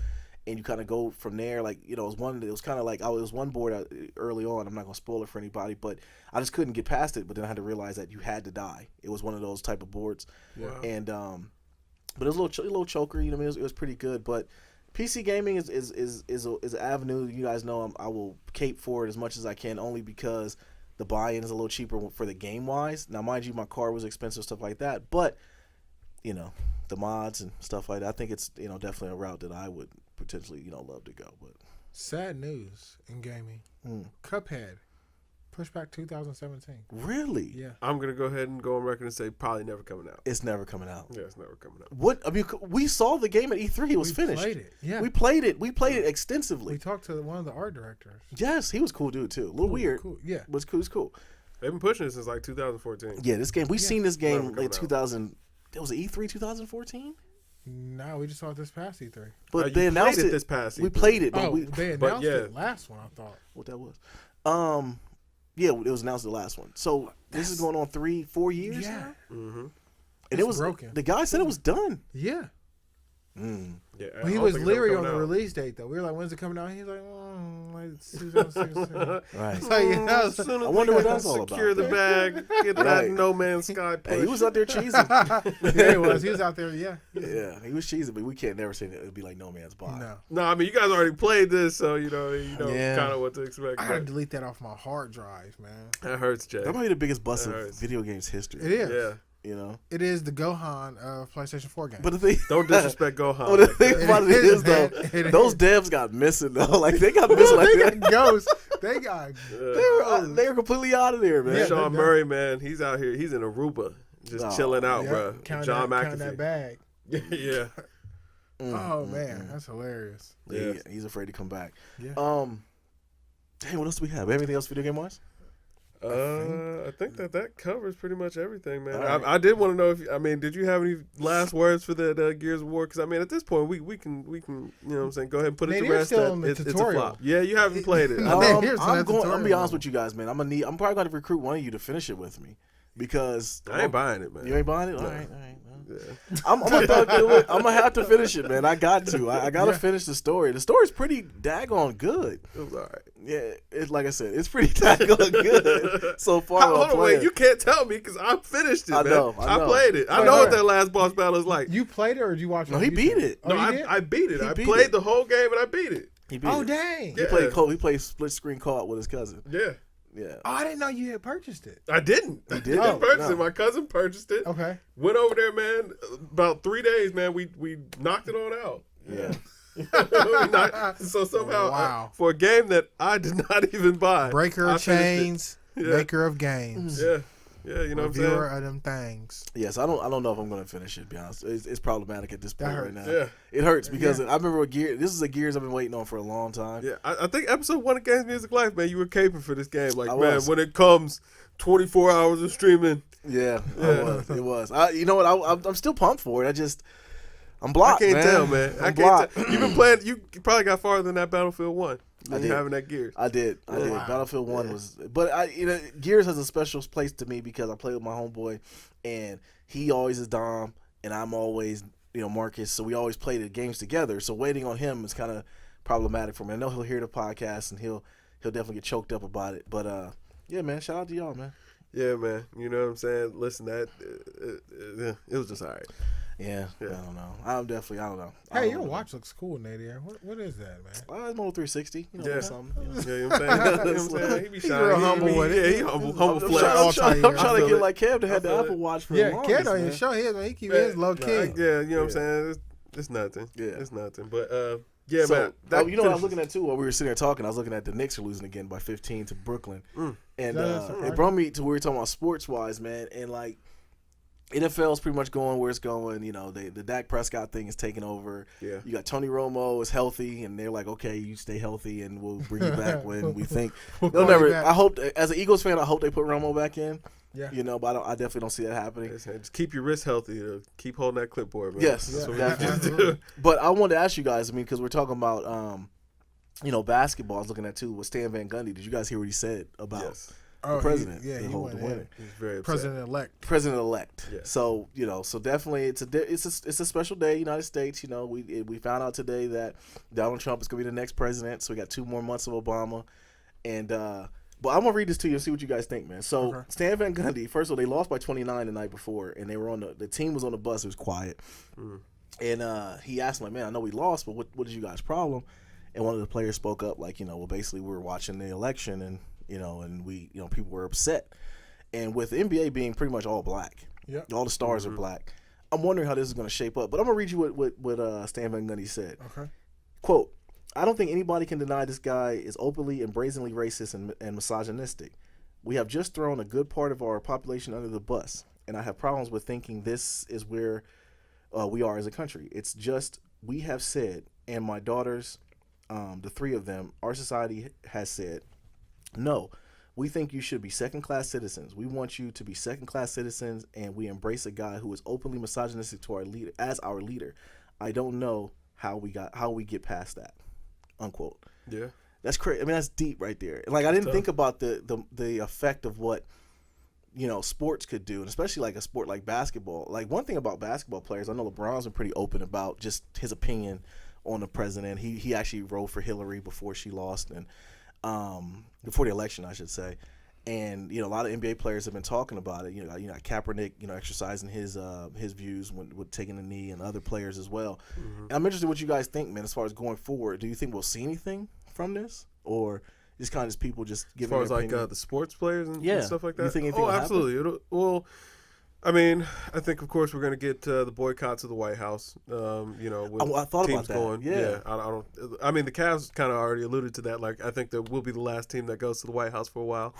and you kind of go from there. Like, it was kind of like, it was one board early on. I'm not going to spoil it for anybody, but I just couldn't get past it. But then I had to realize that you had to die. It was one of those type of boards. Wow. And, but it was a little choker, it was pretty good. But PC gaming is an avenue. You guys know I will cape for it as much as I can, only because the buy-in is a little cheaper for the game-wise. Now, mind you, my car was expensive, stuff like that. But, the mods and stuff like that, I think it's, definitely a route that I would potentially, love to go. But sad news in gaming. Cuphead. Pushed back 2017. Really? Yeah. I'm going to go ahead and go on record and say probably never coming out. It's never coming out. Yeah, it's never coming out. What? I mean, we saw the game at E3. It was finished. We played it. Yeah. We played it. We played it extensively. We talked to one of the art directors. Yes, he was cool dude too. A little weird. Cool. Yeah. But it was cool. They've been pushing it since like 2014. Yeah, this game. Seen this game Never like coming 2000. It was E3 2014. No, we just saw it this past E3. But You they announced played it this past We E3. played it, but they announced it last one, I thought. what that was. Yeah, it was announced the last one. So this is going on 3-4 years. Yeah. now? Mm-hmm. And It's it was broken. The guy said it was done. Yeah. Yeah, But he was leery on the release date, though. We were like, when's it coming out? He's like, like 2016. Right. So, I wonder what that's all about. Secure the bag, get that Right. No Man's Sky push. Hey, he was out there cheesing. yeah, he was. He was out there, yeah. Yeah, he was cheesing, but we can't never say that it'd be like No Man's Sky. No. No, I mean you guys already played this, so you know Yeah. kind of what to expect. I gotta but delete that off my hard drive, man. That hurts, Jay. That might be the biggest bust That of hurts. video games history. It is. Yeah. It is the Gohan of PlayStation 4 game. But the thing, Don't disrespect Gohan. well, the like thing that. about it is though, It those is. devs got missing though. Like they got missing. Like they got ghosts. They got they were completely out of there, man. Yeah, Sean they- Murray, man, he's out here. He's in Aruba, just Oh, chilling out, yeah, bro. counting John that, counting that McAfee. bag. Yeah. Oh man, that's hilarious. Yeah, Yeah. he's afraid to come back. Yeah. Dang, what else do we have? Anything else video game wise? I think that covers pretty much everything, man. All right. I did want to know if did you have any last words for the Gears of War? Because I mean, at this point, we can you know what I'm saying, go ahead and put it Man, to you're rest. still That on the it's a tutorial. flop. Yeah, you haven't played it. Here's I'm that going. I'm gonna be tutorial. honest with you guys, man. I'm probably going to recruit one of you to finish it with me because I ain't buying it, man. You ain't buying it. All No. right. Well. Yeah. I'm gonna do it. I'm gonna have to finish it, man. I got to. I gotta finish the story. The story's pretty daggone good. It was all right. Yeah, it's like I said, it's pretty daggone good so far. Hold on, wait. You can't tell me because I finished it, I man. know. I played it. I Wait, know wait. what that last boss battle is like. You played it or did you watch it? No, on he YouTube? beat it. Oh, No, you did? I beat it. He I beat played it. the whole game and I beat it. He beat Oh it. dang! Yeah. He played split screen co-op with his cousin. Yeah. Yeah. Oh, I didn't know you had purchased it. I didn't. I didn't? didn't purchase No. it. My cousin purchased it. Okay. Went over there, man. About 3 days, man. We knocked it on out. Yeah. So somehow, Wow. for a game that I did not even buy, Breaker I of finished it. chains, Yeah. maker of games, Yeah, yeah. You know what I'm reviewer saying? of them things. Yes, I don't know if I'm gonna finish it. To be honest, it's problematic at this point That right now. hurts. Yeah. It hurts because I remember this is a Gears I've been waiting on for a long time. Yeah, I think episode 1 of GamesMusicLyfe, man, you were caping for this game. Like, I man, was. when it comes 24 hours of streaming, Yeah, Yeah. it was. You know what? I'm still pumped for it. I'm blocked. I can't man. tell, man. I I'm can't blocked. tell. You've been playing. You probably got farther than that Battlefield 1. I Than did. having that Gears. I did. Wow. Battlefield 1 was, but Gears has a special place to me because I play with my homeboy, and he always is Dom, and I'm always Marcus. So we always play the games together. So waiting on him is kind of problematic for me. I know he'll hear the podcast and he'll definitely get choked up about it. But yeah, man, shout out to y'all, man. Yeah, man. You know what I'm saying? Listen, that it was just all right. Yeah, Yeah. I don't know. I don't know. Hey, your watch looks cool, Nadia. What is that, man? It's Moto 360. You know, Yeah. something. You know. Yeah, you know what I'm saying? You know what I'm saying? He be He's shy. real humble with it. Yeah, he humble I'm flex. trying I to feel get it. like Kev to have I the feel Apple it. Watch for Yeah, the longest, Ken don't even man. show his, man. He keep his low key. Yeah, you know what I'm saying? It's nothing. Yeah. It's nothing. But yeah, So, man. you know what I was looking at too while we were sitting there talking? I was looking at the Knicks are losing again by 15 to Brooklyn. And it brought me to where we were talking about sports wise, man. And like NFL is pretty much going where it's going. You know, the Dak Prescott thing is taking over. Yeah. You got Tony Romo is healthy, and they're like, okay, you stay healthy, and we'll bring you back when we think. We'll They'll call you never. back. I hope, as an Eagles fan, I hope they put Romo back in. Yeah. You know, but I definitely don't see that happening. Just keep your wrist healthy. Keep holding that clipboard, man. Yes, That's what Yeah. we have to do. Absolutely. But I wanted to ask you guys. I mean, because we're talking about, basketball. I was looking at too with Stan Van Gundy. Did you guys hear what he said about Yes. the president? He the went winner. in. He's very upset. President-elect. President-elect. Yeah. So so definitely it's a special day, United States. You know, we found out today that Donald Trump is going to be the next president. So we got 2 more months of Obama, and but I'm gonna read this to you and see what you guys think, man. So Okay. Stan Van Gundy, first of all, they lost by 29 the night before, and they were on the team was on the bus. It was quiet, and he asked him, like, man, I know we lost, but what is you guys' problem? And one of the players spoke up, like, well, basically we were watching the election, and and we, people were upset. And with the NBA being pretty much all black, Yep. all the stars are black. I'm wondering how this is going to shape up. But I'm going to read you what Stan Van Gundy said. Okay. Quote, I don't think anybody can deny this guy is openly and brazenly racist and misogynistic. We have just thrown a good part of our population under the bus, and I have problems with thinking this is where we are as a country. It's just we have said, and my daughters, the 3 of them, our society has said, no, we think you should be second-class citizens. We want you to be second-class citizens, and we embrace a guy who is openly misogynistic to our leader as our leader. I don't know how we get past that. Unquote. Yeah. That's crazy. I mean, that's deep right there. Like, I didn't think about the effect of what sports could do, and especially like a sport like basketball. Like, one thing about basketball players, I know LeBron's been pretty open about just his opinion on the president. He actually wrote for Hillary before she lost, and before the election, I should say. And a lot of NBA players have been talking about it. Kaepernick, exercising his views with taking the knee, and other players as well. And I'm interested in what you guys think, man. As far as going forward, do you think we'll see anything from this, or just kind of people just giving? As far as their like opinion? the sports players and stuff like that. You think anything will happen? Absolutely. Well, I mean, I think of course we're going to get the boycotts of the White House. With I thought teams about that. going. Yeah. I don't. I mean, the Cavs kind of already alluded to that. Like, I think that we'll be the last team that goes to the White House for a while,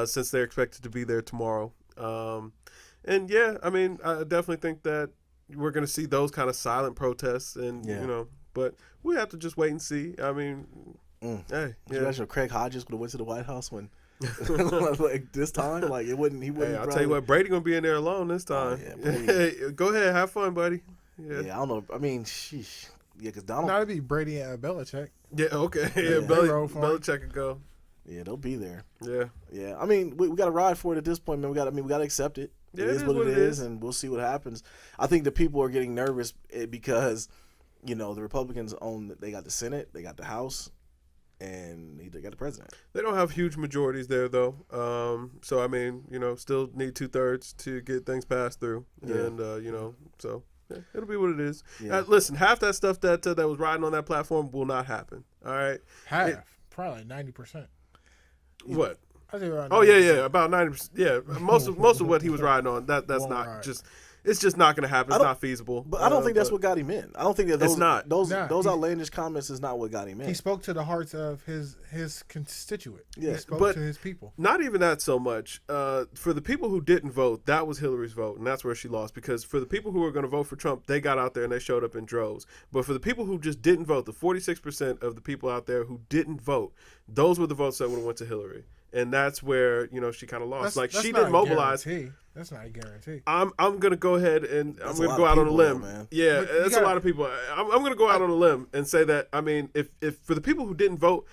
since they're expected to be there tomorrow. And yeah, I mean, I definitely think that we're going to see those kind of silent protests, and but we have to just wait and see. I mean, hey, Could you imagine if Craig Hodges would have went to the White House when like this time? Like, he wouldn't. Hey, I'll tell you what, Brady gonna be in there alone this time. yeah, Go ahead, have fun, buddy. Yeah, I don't know. I mean, sheesh. Yeah, because Donald. No, it'd be Brady and Belichick. Yeah, okay. Yeah. Yeah, They roll for him. Belichick could go. Yeah, they'll be there. Yeah. Yeah, I mean, we got to ride for it at this point, man. We got to accept it. Yeah, it is what it is, and we'll see what happens. I think the people are getting nervous because, the Republicans they got the Senate, they got the House, and they got the president. They don't have huge majorities there, though. So, I mean, still need 2/3 to get things passed through. Yeah. And, so yeah, it'll be what it is. Yeah. Listen, half that stuff that was riding on that platform will not happen. All right? Half. Probably 90%. What? I think around Oh 90%. yeah, about 90%. Yeah, most of what he was riding on, that's Won't not ride. just. It's just not going to happen. It's not feasible. But I don't think that's what got him in. I don't think that It's not. those Nah, those he- outlandish comments is not what got him in. He spoke to the hearts of his constituent. Yeah, He spoke but- to his people. Not even that so much. For the people who didn't vote, that was Hillary's vote, and that's where she lost. Because for the people who were going to vote for Trump, they got out there and they showed up in droves. But for the people who just didn't vote, the 46% of the people out there who didn't vote, those were the votes that would have went to Hillary. And that's where she kind of lost. That's she not didn't a mobilize. guarantee. That's not a guarantee. I'm gonna go ahead and That's I'm a gonna lot go of out on a people, limb. though, man. Yeah, But you that's gotta- a lot of people. I'm gonna go out on a limb and say that. I mean, if for the people who didn't vote,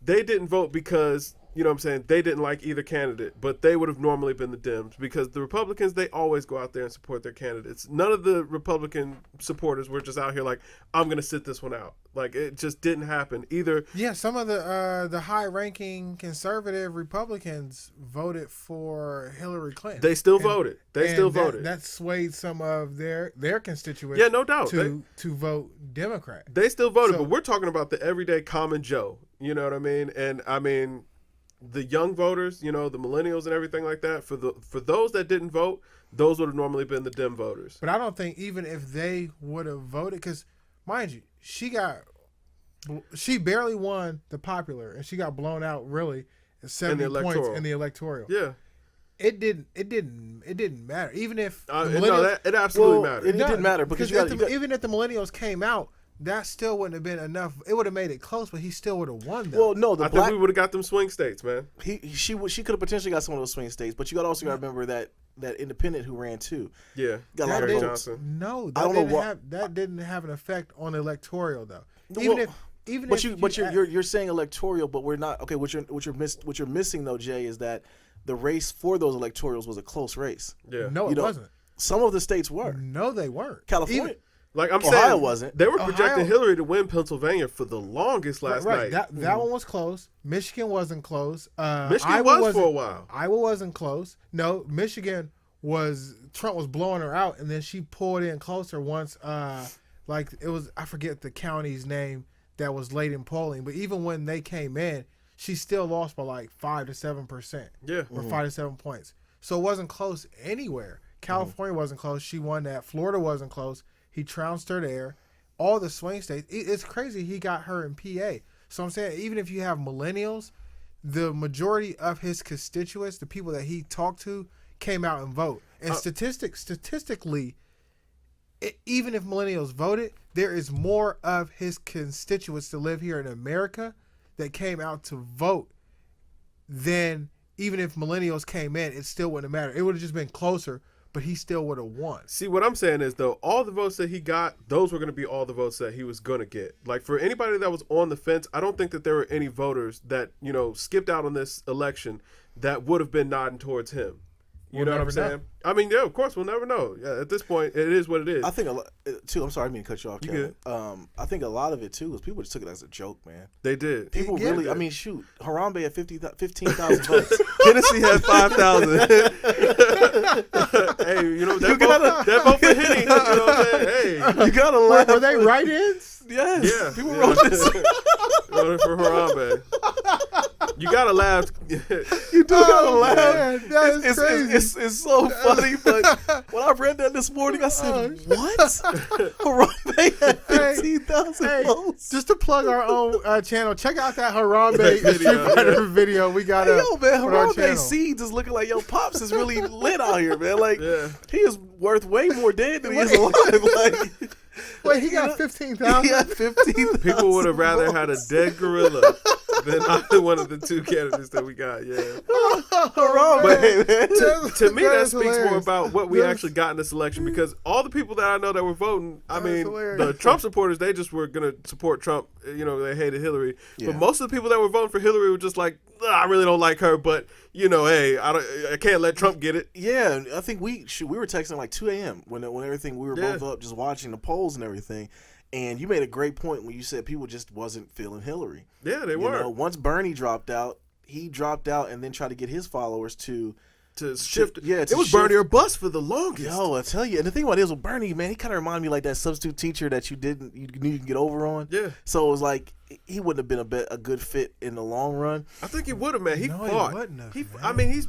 they didn't vote because you know what I'm saying, they didn't like either candidate, but they would have normally been the Dems because the Republicans, they always go out there and support their candidates. None of the Republican supporters were just out here like, I'm going to sit this one out. Like, it just didn't happen either. Yeah, some of the high-ranking conservative Republicans voted for Hillary Clinton. They still voted. Voted. That swayed some of their constituents. Yeah, no doubt. To vote Democrat. They still voted, but we're talking about the everyday common Joe. You know what I mean? And I mean, the young voters, you know, the millennials and everything like that. For those that didn't vote, those would have normally been the Dem voters. But I don't think even if they would have voted, because mind you, she barely won the popular, and she got blown out really at 70 points in the electoral. Yeah. It didn't matter. Even if it absolutely mattered. It didn't matter because even if the millennials came out, that still wouldn't have been enough. It would have made it close, but he still would have won. Though. Well, no, I think we would have got them swing states, man. She could have potentially got some of those swing states, but you got to remember that independent who ran too. Yeah, got a lot of votes. No, that didn't have an effect on the electoral though. You're saying electoral, but we're not. Okay, what you're missing though, Jay, is that the race for those electorals was a close race. Yeah, no, it wasn't. Some of the states were. No, they weren't. California. Like I'm Ohio saying, wasn't. They were projecting Hillary to win Pennsylvania for the longest last night. That one was close. Michigan wasn't close. Michigan was for a while. Iowa wasn't close. No, Michigan was. Trump was blowing her out, and then she pulled in closer once. Like it was, I forget the county's name that was late in polling, but even when they came in, she still lost by like 5 to 7%. Yeah, or 5 to 7 points. So it wasn't close anywhere. California wasn't close. She won that. Florida wasn't close. He trounced her there. All the swing states. It's crazy he got her in PA. So I'm saying even if you have millennials, the majority of his constituents, the people that he talked to, came out and vote. And statistically, even if millennials voted, there is more of his constituents to live here in America that came out to vote than even if millennials came in, it still wouldn't matter. It would have just been closer, but he still would have won. See, what I'm saying is, though, all the votes that he got, those were going to be all the votes that he was going to get. Like, for anybody that was on the fence, I don't think that there were any voters that, you know, skipped out on this election that would have been nodding towards him. You know what I'm saying? I mean, yeah, of course, we'll never know. Yeah, at this point, it is what it is. I think, too, I'm sorry, I didn't mean to cut you off, Kevin. Good. I think a lot of it, too, was people just took it as a joke, man. They did. People really, I mean, shoot, Harambe had 15,000 votes. Hennessy had 5,000. Hey, you know, that vote for Henny, you know what I'm saying? Hey. You got to laugh. Were they write-ins? Yes. Yeah. People wrote this. Voted for Harambe. You got to laugh. You do got to laugh. Man, that is crazy. It's so funny, but when I read that this morning, I said, what? Harambe had 15,000 votes. Just to plug our own channel, check out that Harambe Street Fighter video we got up. Yo, man, on our Harambe channel. Seeds is looking like, yo, Pops is really lit out here, man. Like, he is worth way more dead than he is alive. Like, wait, he got 15,000? He had 15,000. People would have rather had a dead gorilla than either one of the two candidates that we got, yeah. Harambe, man. To me, that speaks hilarious. more about what we actually got in this election, because all the people that I know that were voting, I mean, hilarious. the Trump supporters, they just were going to support Trump. You know, they hated Hillary. Yeah. But most of the people that were voting for Hillary were just like, I really don't like her, but, you know, hey, I can't let Trump get it. Yeah, I think we were texting like 2 a.m. when everything, we were both up just watching the polls and everything. And you made a great point when you said people just wasn't feeling Hillary. Yeah, they were. Once Bernie dropped out, he dropped out and then tried to get his followers to shift. It was Bernie or bust for the longest. Yo, I tell you, and the thing about it is with Bernie, man, he kind of reminded me like that substitute teacher that you knew you could get over on. Yeah. So it was like he wouldn't have been a good fit in the long run. I think he would have, man. He fought. He wouldn't have, man. I mean, he's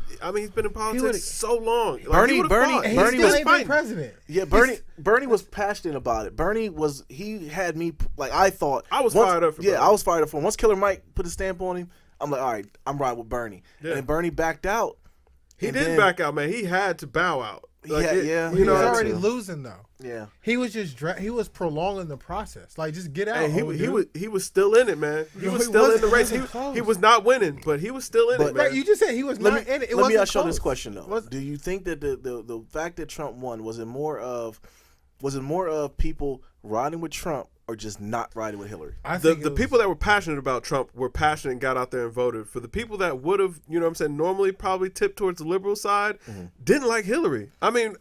been in politics so long. Like, Bernie And Bernie he was still ain't been president. Yeah, Bernie was passionate about it. He had me like I thought. I was fired up for Bernie. I was fired up for him. Once Killer Mike put a stamp on him, I'm like, all right, I'm riding with Bernie. Yeah. And Bernie backed out. He did back out, man. He had to bow out. Like, He was already losing though. Yeah. He was just he was prolonging the process. Like just get out. Hey, he was still in it, man. He was still in the race. He was not winning, but he was still in it, man. Right, you just said he was not in it. Let me ask you this question though. Do you think that the fact that Trump won was it more of people riding with Trump, are just not riding with Hillary. I The think people that were passionate about Trump were passionate and got out there and voted. For the people that would have, you know what I'm saying, normally probably tipped towards the liberal side, didn't like Hillary. I mean,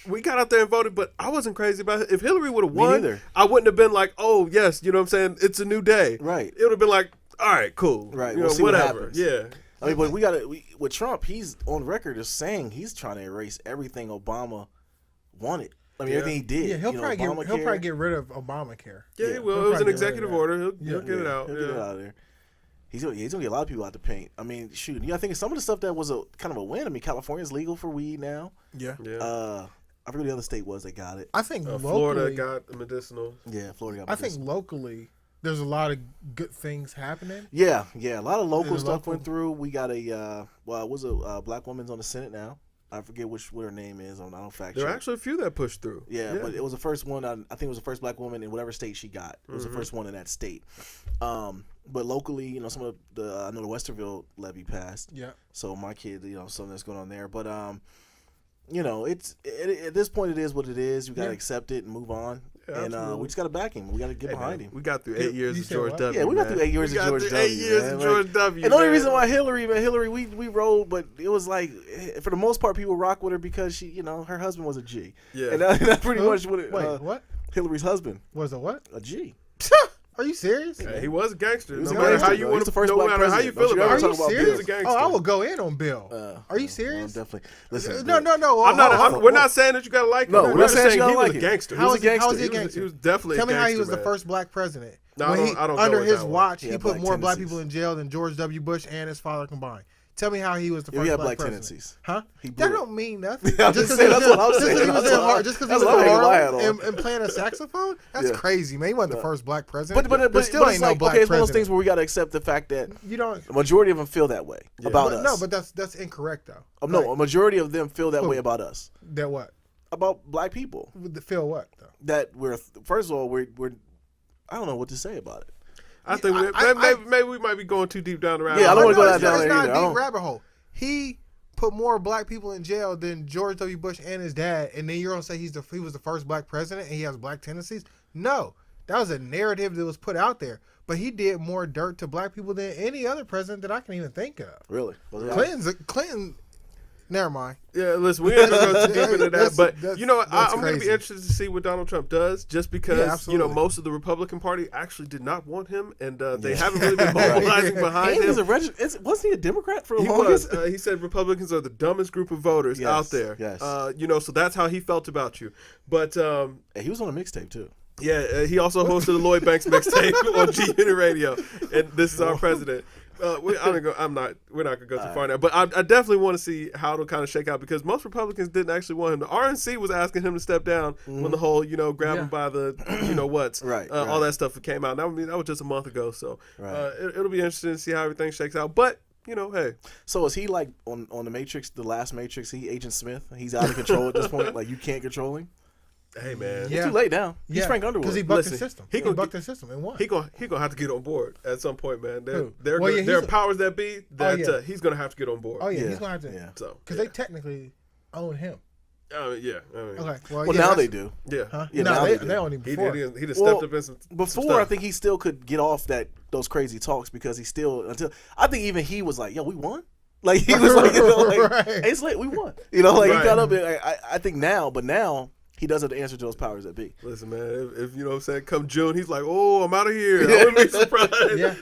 we got out there and voted, but I wasn't crazy about it. If Hillary would have won, neither. I wouldn't have been like, oh, yes, you know what I'm saying, it's a new day. Right. It would have been like, all right, cool. Right, You we'll know, see what whatever. happens. Yeah. I mean, but with Trump, he's on record as saying he's trying to erase everything Obama wanted. I mean, everything he did. Yeah, he'll probably Obamacare. get rid of Obamacare. Yeah, he will. He'll It was an probably get rid of executive that. order. He'll get it out. He'll get it out of there. He's gonna get a lot of people out to paint. I mean, shoot. I think some of the stuff that was a kind of a win. I mean, California's legal for weed now. Yeah. Yeah. I forget what the other state was that got it. I think locally, Florida got the medicinal. Yeah, Florida got I it. think locally, there's a lot of good things happening. Yeah, a lot of local There's stuff local- went through. We got a black woman's on the Senate now. I forget what her name is. I don't fact There check. are actually a few that pushed through. Yeah, but it was the first one. I think it was the first black woman in whatever state she got. It was the first one in that state. But locally, some of I know the Westerville levy passed. Yeah. So my kid, something that's going on there. But it's at this point, it is what it is. You got to accept it and move on. Yeah, and we just got to back him. We got to get behind him. We got through 8 years You of said George what? W. Yeah, we got man. through 8 years We of got George through W. 8 years man. of George W. And the only man. reason why Hillary, we rolled, but it was like, for the most part, people rock with her because she, her husband was a G. Yeah. And that's pretty Who? much what it Wait, what? Hillary's husband, Was it what? a G. Are you serious? Hey, he was a gangster. was no a matter gangster, how you bro. want He's to, the first no black matter how you president. feel Don't you about ever it. talk Are you about serious? He was a gangster. Oh, I will go in on Bill. Are you serious? Definitely. Listen. No. I'm hold not. on. We're not saying that you gotta like him. No, we're we're not just saying you he gotta was like a him. gangster. How is he a He was gangster? He was definitely. Tell a me gangster, how he was the man. first black president. No, I When don't go under with his that one. watch, He he had put black more black tendencies. people in jail than George W. Bush and his father combined. Tell me how he was the He first had black black president. tendencies. Huh? He blew That it. don't mean nothing. Yeah, I'm just saying, that's what I'm saying. Just because he was That's in what I'm hanging my hat on. Harlem and playing a saxophone, that's Yeah. crazy, man. He wasn't the first black president. But still it's ain't like, no black okay, it's one of those president. things where we got to accept the fact that You don't. a majority of them feel that way about us. No, but that's incorrect though. No, a majority of them feel that Who? way about us, That what? about black people. Feel what though? That first of all, we're I don't know what to say about it. I think maybe we might be going too deep down the rabbit. Yeah, I don't hole. wanna go down It's there not either. a I deep don't- rabbit hole. He put more black people in jail than George W. Bush and his dad, and then you're gonna say he was the first black president and he has black tendencies? No, that was a narrative that was put out there. But he did more dirt to black people than any other president that I can even think of. Really? Clinton. Never mind. Yeah, listen, we ain't gonna go too deep into that, but that's I'm going to be crazy. interested to see what Donald Trump does, just because absolutely. most of the Republican Party actually did not want him, and they haven't really been mobilizing behind And he's him. wasn't he a Democrat for the He longest? was. He said Republicans are the dumbest group of voters Yes, out there. yes. So that's how he felt about you. But Hey, he was on a mixtape too. yeah, he also hosted the Lloyd Banks mixtape on G Unit Radio, and this is our president. We're not gonna go too far now, but I definitely want to see how it'll kind of shake out, because most Republicans didn't actually want him. The RNC was asking him to step down when the whole grab him by the what's Right, all right. that stuff came out. And that was just a month ago, so Right. it'll be interesting to see how everything shakes out. But hey, So is he like on the Matrix, the last Matrix? He Agent Smith? He's out of control at this point. Like you can't control him. hey man, Yeah. It's too late now. He's Frank Underwood. because he bucked Listen, the system. he He gonna bucked the system and won. he gonna have to get on board at some point, man. Who? There Well, yeah, are he's- powers that be that yeah. he's gonna have to get on board. Oh yeah, Yeah, he's gonna have to. yeah. So Because they technically own him. yeah, I mean, Okay. well, yeah, now that's- they do. yeah. Huh? Yeah, no, now they they do. own him He before. did. He just Well, stepped up in some Before, stuff. I think he still could get off those crazy talks because he still I think even he was like, "Yo, we won." Like he was like, Right. "Hey, it's late, we won." Like Right. he got up. And I think now he does have the answer to those powers that be. Listen, man, if you know what I'm saying, come June, he's like, oh, I'm out of here. I wouldn't be surprised. Yeah.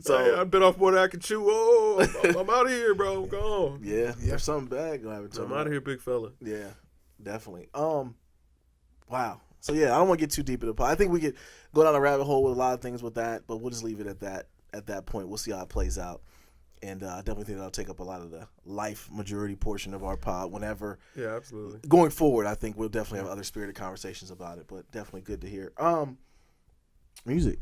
So hey, I bit off more than I can chew. Oh, I'm out of here, bro. I'm gone. Yeah, there's something bad gonna happen to him. I'm out of here, big fella. Yeah, definitely. Wow. So yeah, I don't want to get too deep into the pot. I think we could go down a rabbit hole with a lot of things with that, but we'll just leave it at that. At that point, we'll see how it plays out. And I definitely think that'll take up a lot of the life majority portion of our pod whenever Yeah, absolutely. going forward. I think we'll definitely have other spirited conversations about it, but definitely good to hear. Music.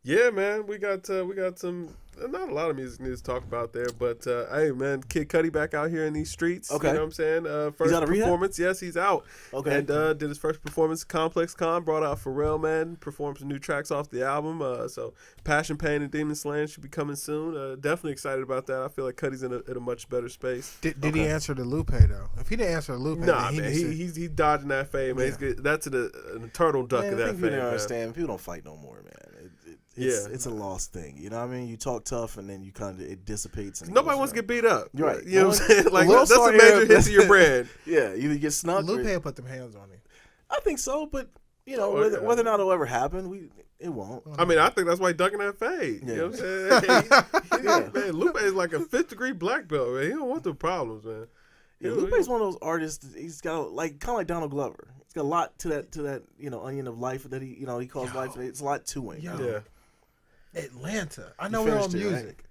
Yeah, man, we got some not a lot of music news to talk about there, but hey, man, Kid Cudi back out here in these streets. Okay. You know what I'm saying? First out of rehab? performance, yes, he's out. Okay. And did his first performance at Complex Con, brought out Pharrell, man, performed some new tracks off the album. So Passion, Pain, and Demon Slaying should be coming soon. Definitely excited about that. I feel like Cudi's in a much better space. Did he answer the Lupe though? If he didn't answer the Lupe, Nah, then man, he's dodging that fade, man. Yeah. He's good. That's an eternal duck Man, of I that think people fade, don't man. understand. People don't fight no more, man. It's a lost thing. You know what I mean? You talk tough, and then you kind of it dissipates. And Nobody wants to get beat up. You're right. You know what I'm saying? Like, Lil that's a Sorry major era- hit to your brand. Yeah, either get snuck. Lupe Or, put them hands on him. I think so, but you know Oh, yeah. whether or not it'll ever happen, it won't. I mean, I think that's why he's ducking that fade. Yeah. You know what I'm saying? Yeah. Man, Lupe is like a 5th-degree black belt, man. He don't want the problems, man. Yeah, You know, Lupe's one of those artists. He's got like kind of like Donald Glover. He's got a lot to that onion of life that he calls life. It's a lot to him. Yo. Yeah. Atlanta. I You know we're on finished it, right? music.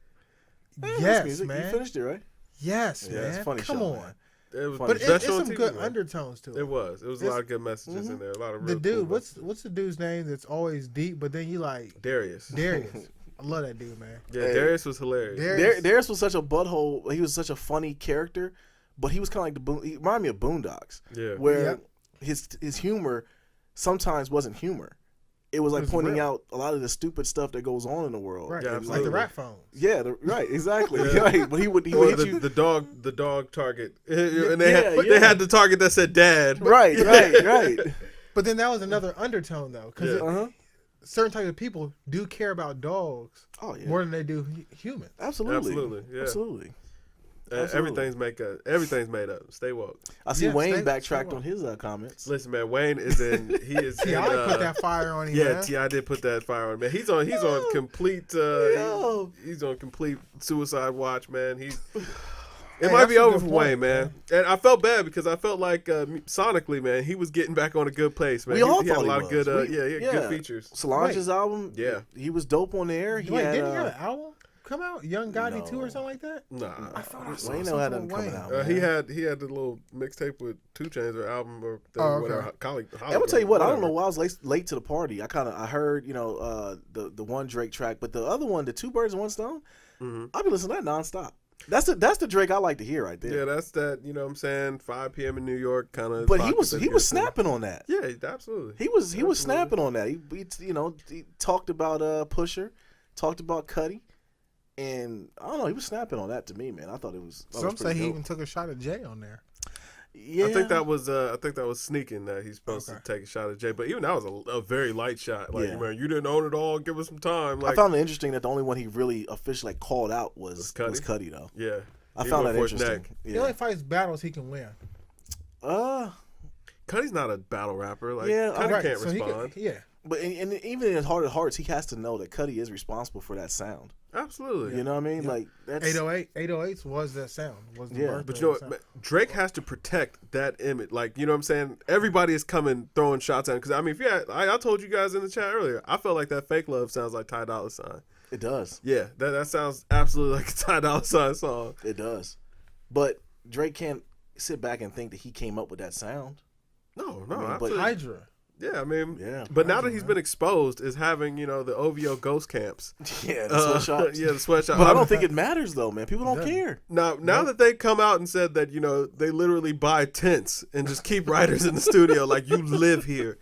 Yeah, that's Yes, music. man. You finished it, right? Yes, Yeah, man. it's a funny Come show, on. man. It was Funny. But best it's show on some TV, good man. undertones to it. It was. It was a lot of good messages in there. A lot of The real dude, cool what's the dude's name that's always deep, but then you like Darius. Darius. I love that dude, man. Yeah, Hey. Darius was hilarious. Darius was such a butthole. He was such a funny character, but he was kind of like he reminded me of Boondocks, Yeah. where Yep. his humor sometimes wasn't humor. It was like was pointing real. out a lot of the stupid stuff that goes on in the world. Right. Yeah, And, Like the absolutely. rat phones. Yeah, right, exactly. Yeah. Right, but he would Or hit you. the dog target. And Yeah, they had the target that said dad. Right, right. But then that was another undertone though, because Yeah. Uh-huh. certain types of people do care about dogs Oh yeah, more than they do humans. absolutely, Absolutely, yeah. absolutely. Everything's made up. Stay woke. I see Yeah, Wayne stay backtracked woke. on his comments. Listen, man, Wayne is in. He is. in, T.I. put that fire on him. Yeah, man. T.I. did put that fire on, man. He's on complete. Yo. He's on complete suicide watch, man. It Hey, might be that's a over good for point, Wayne, man. And I felt bad because I felt like sonically, man, he was getting back on a good pace, man. We all he had a thought he lot of good. was. He had good features. Solange's album, Yeah. he was dope on the air. He Wait, had, didn't he have an album come out? Young Gotti 2 or no. something like that? Nah, I thought I saw Wayne something had on nothing coming Wayne. out. he man. had the little mixtape with 2 Chainz or album or Oh, okay. whatever. I'm gonna tell you what. I don't know why I was late to the party. I heard the one Drake track, but the other one, the Two Birds and One Stone. Mm-hmm. I've been listening to that nonstop. That's the Drake I like to hear right there. Yeah, that's that. You know what I'm saying? 5 p.m. in New York, kind of. But he was snapping on that. Yeah, absolutely. He was Absolutely. snapping on that. He talked about Pusher, talked about Cudi, and I don't know. He was snapping on that to me, man. I thought it was. Some say he even took a shot at Jay on there. Yeah, I think that was sneaking that he's supposed Okay. to take a shot at Jay, but even that was a very light shot. Like, Yeah. man, you didn't own it all. Give us some time. Like, I found it interesting that the only one he really officially called out was Cudi? Cudi though. yeah, I He found went that for his interesting. neck. He Yeah. only fights battles he can win. Cudi's not a battle rapper. Like, Yeah, Cudi Right, can't so he respond. can, yeah. But and even in his heart of hearts, he has to know that Cudi is responsible for that sound. Absolutely. You know what I mean? Like that's 808s was that sound. Was the Yeah. birth But of you know that what? sound. Drake has to protect that image. Like, you know what I'm saying? Everybody is coming throwing shots at him. Because, I mean, I told you guys in the chat earlier, I felt like that Fake Love sounds like Ty Dolla $ign. it does. Yeah, that sounds absolutely like a Ty Dolla $ign song. It does. But Drake can't sit back and think that he came up with that sound. No, I mean, but absolutely. Hydra. Yeah, I mean, Yeah. But now that he's been exposed, is having, the OVO ghost camps. Yeah, the sweatshops. Yeah, the sweatshop. But I don't think it matters though, man. People don't Doesn't. care. Now that they come out and said that, they literally buy tents and just keep writers in the studio, like, you live here.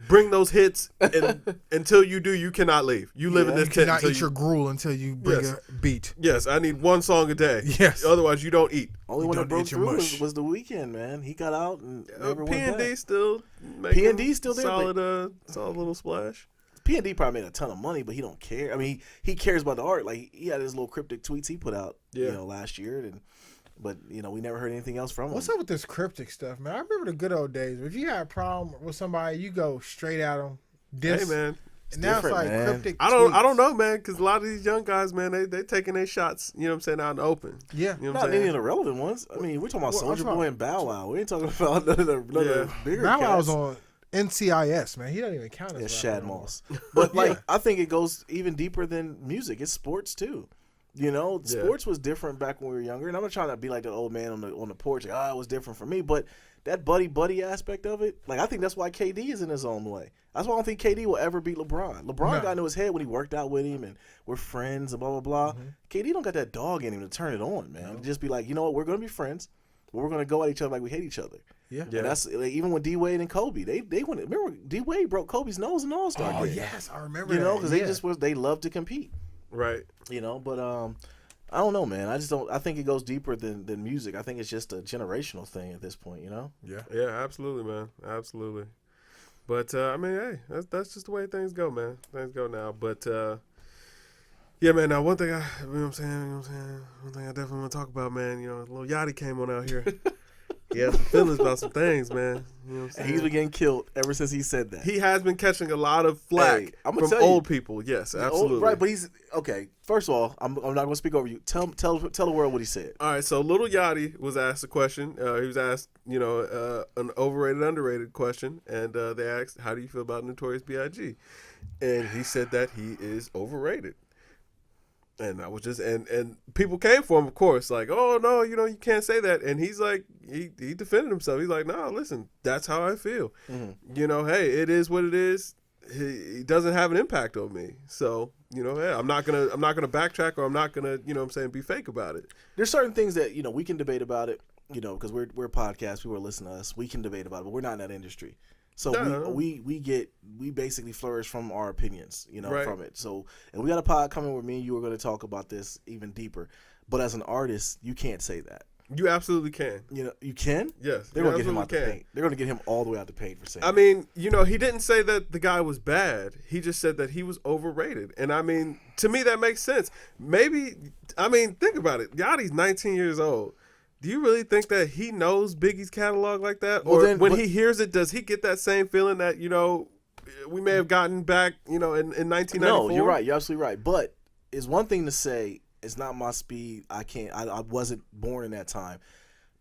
Bring those hits, and until you do, you cannot leave. You live in Yeah. this You tent cannot until eat your gruel until you bring Yes. a beat. Yes, I need one song a day. Yes. Otherwise, you don't eat. Only one don't that broke eat your through mush. was the Weeknd, man. He got out and never went P&D back. still making P&D still there, solid little splash. P&D probably made a ton of money, but he don't care. I mean, he cares about the art. Like he had his little cryptic tweets he put out, Yeah. last year, but we never heard anything else from him. What's up with this cryptic stuff, man? I remember the good old days. If you had a problem with somebody, you go straight at them. Hey, man. And now it's different, like man. cryptic. I don't tweets. know, man, because a lot of these young guys, man, they taking their shots, you know what I'm saying, out in the open. Yeah. You know what Not I'm any saying? of the relevant ones. I mean, we're talking about Well, I'm Soulja talking- Boy and Bow Wow. We ain't talking about none of the Yeah. bigger Bow Wow's cats. on NCIS, man. He doesn't even count as Yeah, a rapper Shad no more. Moss. But Yeah. I think it goes even deeper than music. It's sports too. You know, sports was different back when we were younger, and I'm not trying to be like the old man on the porch. Like, it was different for me, but that buddy aspect of it, like I think that's why KD is in his own way. That's why I don't think KD will ever beat LeBron. LeBron got into his head when he worked out with him, and we're friends and blah blah blah. KD don't got that dog in him to turn it on, man. Just be like, you know what, we're gonna be friends, but we're gonna go at each other like we hate each other. Yeah. And that's like, even with D Wade and Kobe, they went. Remember D Wade broke Kobe's nose in the All-Star game. Oh yes, I remember. You know, because they love to compete. Right. You know, but I don't know, man. I just don't. I think it goes deeper than music. I think it's just a generational thing at this point. You know. Yeah. Yeah. Absolutely, man. Absolutely. But I mean, hey, that's just the way things go, man. Things go now. But yeah, man. Now, one thing one thing I definitely want to talk about, man. You know, little Yachty came on out here. He has some feelings about some things, man. You know what I'm saying? And he's been getting killed ever since he said that. He has been catching a lot of flack from old people. Yes, absolutely. Right, but he's okay. First of all, I'm not going to speak over you. Tell the world what he said. All right, so Little Yachty was asked a question. He was asked, an overrated, underrated question, and they asked, "How do you feel about Notorious B.I.G.?" And he said that he is overrated. And I was just and people came for him, of course, like, oh no, you can't say that. And he's like, he defended himself. He's like, no, listen, that's how I feel. Mm-hmm. Hey, it is what it is. He doesn't have an impact on me. So, hey, I'm not gonna backtrack, or I'm not gonna, be fake about it. There's certain things that, we can debate about it, because we're a podcast, people are listening to us. We can debate about it, but we're not in that industry. So we basically flourish from our opinions, right. from it. So, and we got a pod coming where me and you are going to talk about this even deeper. But as an artist, you can't say that. You absolutely can. You can? Yes. They're going to get him out the paint. They're going to get him all the way out the paint for saying that. I mean, he didn't say that the guy was bad. He just said that he was overrated. And I mean, to me, that makes sense. Maybe, think about it. Yachty's 19 years old. Do you really think that he knows Biggie's catalog like that? Or when he hears it, does he get that same feeling that, we may have gotten back, in 1994? No, you're right. You're absolutely right. But it's one thing to say, it's not my speed. I wasn't born in that time.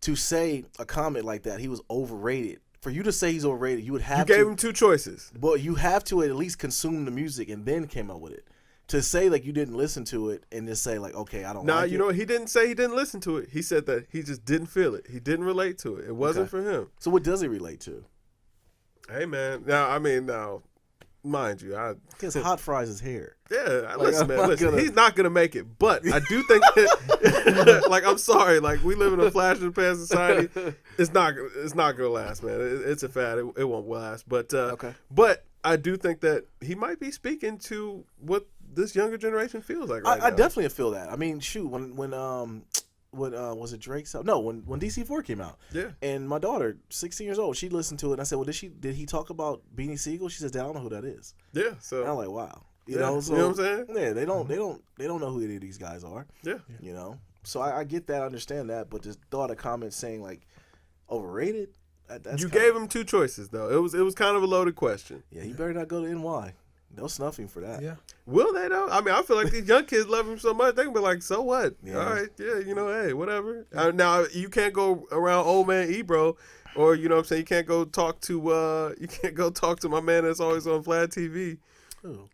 To say a comment like that, he was overrated. For you to say he's overrated, you would have to. You gave him two choices. But you have to at least consume the music and then came up with it. To say like you didn't listen to it and just say like, okay, I don't like it. He didn't say he didn't listen to it. He said that he just didn't feel it. He didn't relate to it. It wasn't for him. So what does he relate to? Hey, man. Now, mind you, his hot fries his hair. Yeah, listen, he's not gonna make it. But I do think that, like, I'm sorry, like we live in a flash in the pan society. It's not gonna last, man. It's a fad. It won't last. But But I do think that he might be speaking to what this younger generation feels like right now. I definitely feel that. I mean, shoot, when was it Drake's? No, when DC4 came out. Yeah. And my daughter, 16 years old, she listened to it and I said, well, did he talk about Beanie Siegel? She says, Dad, I don't know who that is. Yeah. So and I'm like, wow. You know what I'm saying? Yeah, they don't know who any of these guys are. Yeah. So I get that, I understand that, but just thought a comment saying like overrated. You gave him two choices though. It was kind of a loaded question. Yeah, he better not go to NY. They'll snuff him for that. Yeah. Will they though? I mean, I feel like these young kids love him so much. They can be like, so what? Yeah. All right, yeah, hey, whatever. Now you can't go around old man Ebro, or you know what I'm saying. You can't go talk to my man that's always on Vlad TV. Who?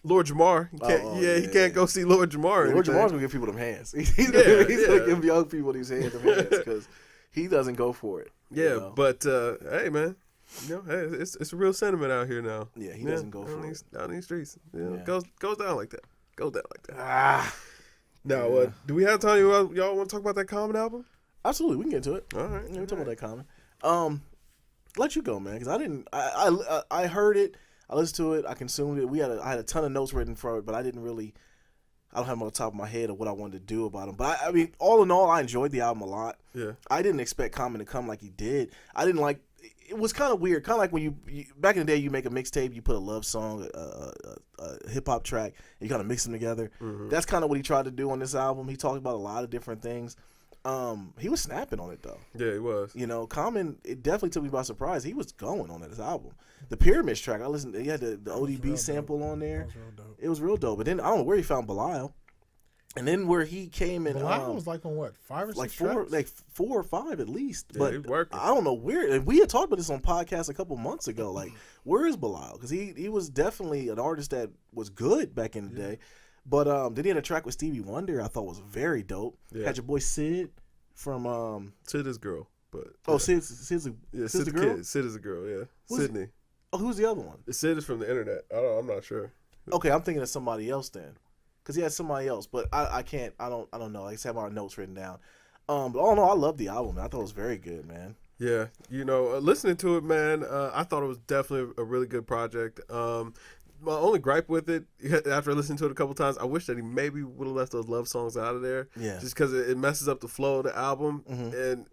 Lord Jamar. He can't go see Lord Jamar. Lord Jamar's gonna give people them hands. He's gonna give young people these hands because he doesn't go for it. Yeah, but hey, man. Hey, it's a real sentiment out here now. Yeah, he doesn't go for it. Down these streets. Goes down like that. Now, do we have time? Y'all want to talk about that Common album? Absolutely, we can get into it. All right. We can talk about that Common. Let you go, man, because I didn't. I heard it. I listened to it. I consumed it. I had a ton of notes written for it, but I didn't really. I don't have them on the top of my head of what I wanted to do about them. But I mean, all in all, I enjoyed the album a lot. Yeah. I didn't expect Common to come like he did. I didn't like. It was kind of weird, kind of like when you back in the day, you make a mixtape, you put a love song, a hip hop track, and you kind of mix them together. Mm-hmm. That's kind of what he tried to do on this album. He talked about a lot of different things. He was snapping on it though. Yeah, he was. Common, it definitely took me by surprise. He was going on this album. The Pyramids track, I listened. He had the ODB sample on there. It was real dope. But then I don't know where he found Belial. And then where he came and was like on what 5 or 6 tracks? like 4 or 5 at least. Yeah, but I don't know where. And we had talked about this on podcast a couple months ago. Like, where is Belial? Because he was definitely an artist that was good back in the day. But then he had a track with Stevie Wonder I thought was very dope. Yeah. Had your boy Sid from Sid is girl, but Sid's the girl? kid. Sid is a girl, yeah. Who's Sydney. Oh, who's the other one? Sid is from the internet. I'm not sure. Okay, I'm thinking of somebody else then, because he had somebody else, but I can't. I don't know. I just have our notes written down. But all in all, I love the album. Man. I thought it was very good, man. Yeah, listening to it, man, I thought it was definitely a really good project. My only gripe with it, after listening to it a couple times, I wish that he maybe would have left those love songs out of there. Yeah. Just because it messes up the flow of the album. Mm-hmm. And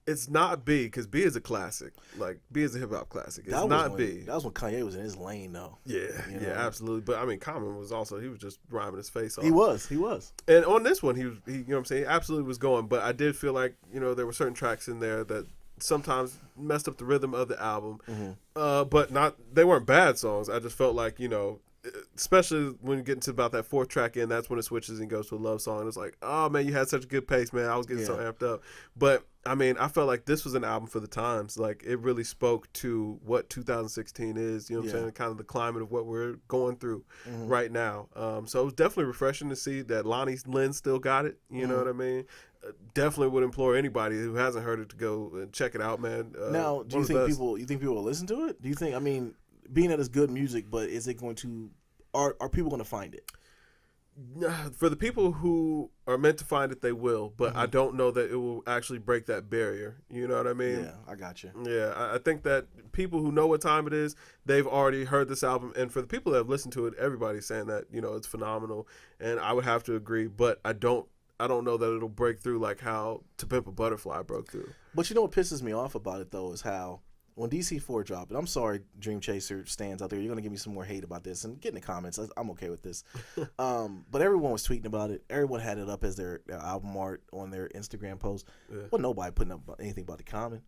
it's not B, because B is a classic. Like, B is a hip-hop classic. It's not B. That was when Kanye was in his lane, though. Yeah, absolutely. But, I mean, Common was also, he was just rhyming his face off. He was. And on this one, he you know what I'm saying, he absolutely was going. But I did feel like, there were certain tracks in there that sometimes messed up the rhythm of the album. Mm-hmm. But they weren't bad songs. I just felt like, especially when you get into about that fourth track in, that's when it switches and goes to a love song. And it's like, oh man, you had such a good pace, man. I was getting so amped up. But I mean, I felt like this was an album for the times. Like, it really spoke to what 2016 is, you know what I'm saying? Kind of the climate of what we're going through right now. So it was definitely refreshing to see that Lonnie Lynn still got it. You know what I mean? Definitely would implore anybody who hasn't heard it to go and check it out, man. Now, do you think people will listen to it? Do you think, I mean, being that it's good music, but is it going to, are people going to find it? For the people who are meant to find it, they will, but I don't know that it will actually break that barrier. You know what I mean? Yeah, I got you. Yeah, I think that people who know what time it is, they've already heard this album. And for the people that have listened to it, everybody's saying that, it's phenomenal. And I would have to agree, but I don't know that it'll break through like how To Pimp a Butterfly broke through. But you know what pisses me off about it, though, is how when DC4 dropped, and I'm sorry, Dream Chaser stands out there, you're going to give me some more hate about this, and get in the comments. I'm okay with this. But everyone was tweeting about it. Everyone had it up as their album art on their Instagram post. Yeah. Well, nobody putting up anything about the Common.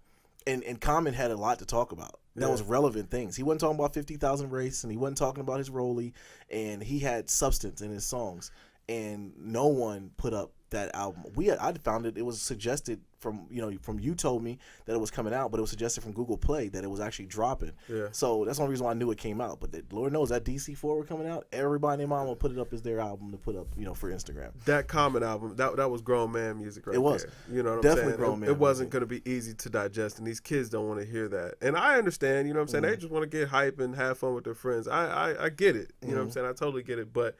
And Common had a lot to talk about. That was relevant things. He wasn't talking about 50,000 race, and he wasn't talking about his Rolly, and he had substance in his songs. And no one put up that album. I found it was suggested from you told me that it was coming out, but it was suggested from Google Play that it was actually dropping. Yeah. So that's the only reason why I knew it came out. But Lord knows that DC4 were coming out. Everybody and their mom will put it up as their album to put up, for Instagram. That Common album, that was grown man music right there. It was. You know what I'm definitely saying? Grown man. It wasn't going to be easy to digest, and these kids don't want to hear that. And I understand, you know what I'm saying? They just want to get hype and have fun with their friends. I get it. You know what I'm saying? I totally get it. But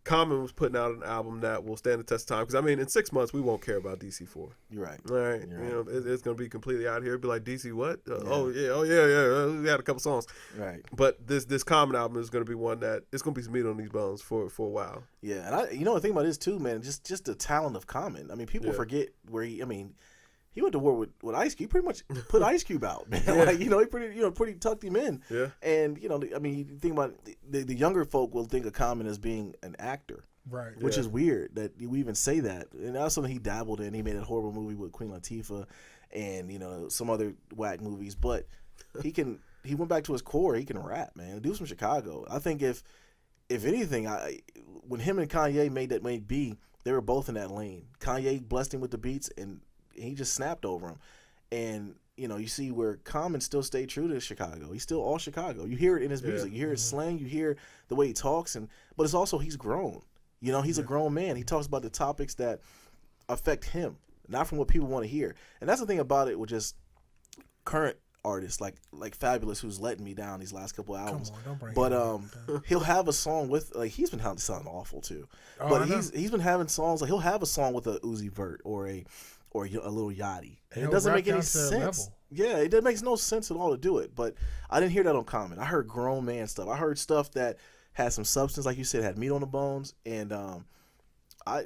Common was putting out an album that will stand the test of time. Because, I mean, in 6 months, we won't care about DC4. You're right. All right. You're right. It's going to be completely out here. It'd be like, DC what? Oh, yeah. We had a couple songs. Right. But this Common album is going to be one that, it's going to be some meat on these bones for a while. Yeah. And the thing about this, too, man, just the talent of Common. I mean, people forget where he went to war with Ice Cube. He pretty much put Ice Cube out, man. Yeah. Like, he pretty tucked him in. Yeah. And, I mean, you think about the younger folk will think of Common as being an actor. Right. Which is weird that we even say that. And that's something he dabbled in. He made a horrible movie with Queen Latifah and, some other whack movies. But he went back to his core. He can rap, man. Dude's from Chicago. I think if anything, when him and Kanye made B, they were both in that lane. Kanye blessed him with the beats, and he just snapped over him. And, you see where Common still stayed true to Chicago. He's still all Chicago. You hear it in his music. You hear his slang. You hear the way he talks. But it's also he's grown. He's a grown man. He talks about the topics that affect him, not from what people want to hear. And that's the thing about it with just current artists like Fabulous, who's letting me down these last couple albums. Come on, don't bring but him down. He'll have a song with he's been sounding awful too. But he's been having songs he'll have a song with a Uzi Vert or a Lil Yachty. And it doesn't make any sense. Yeah, it makes no sense at all to do it. But I didn't hear that on Common. I heard grown man stuff. I heard stuff that had some substance, like you said, had meat on the bones, and I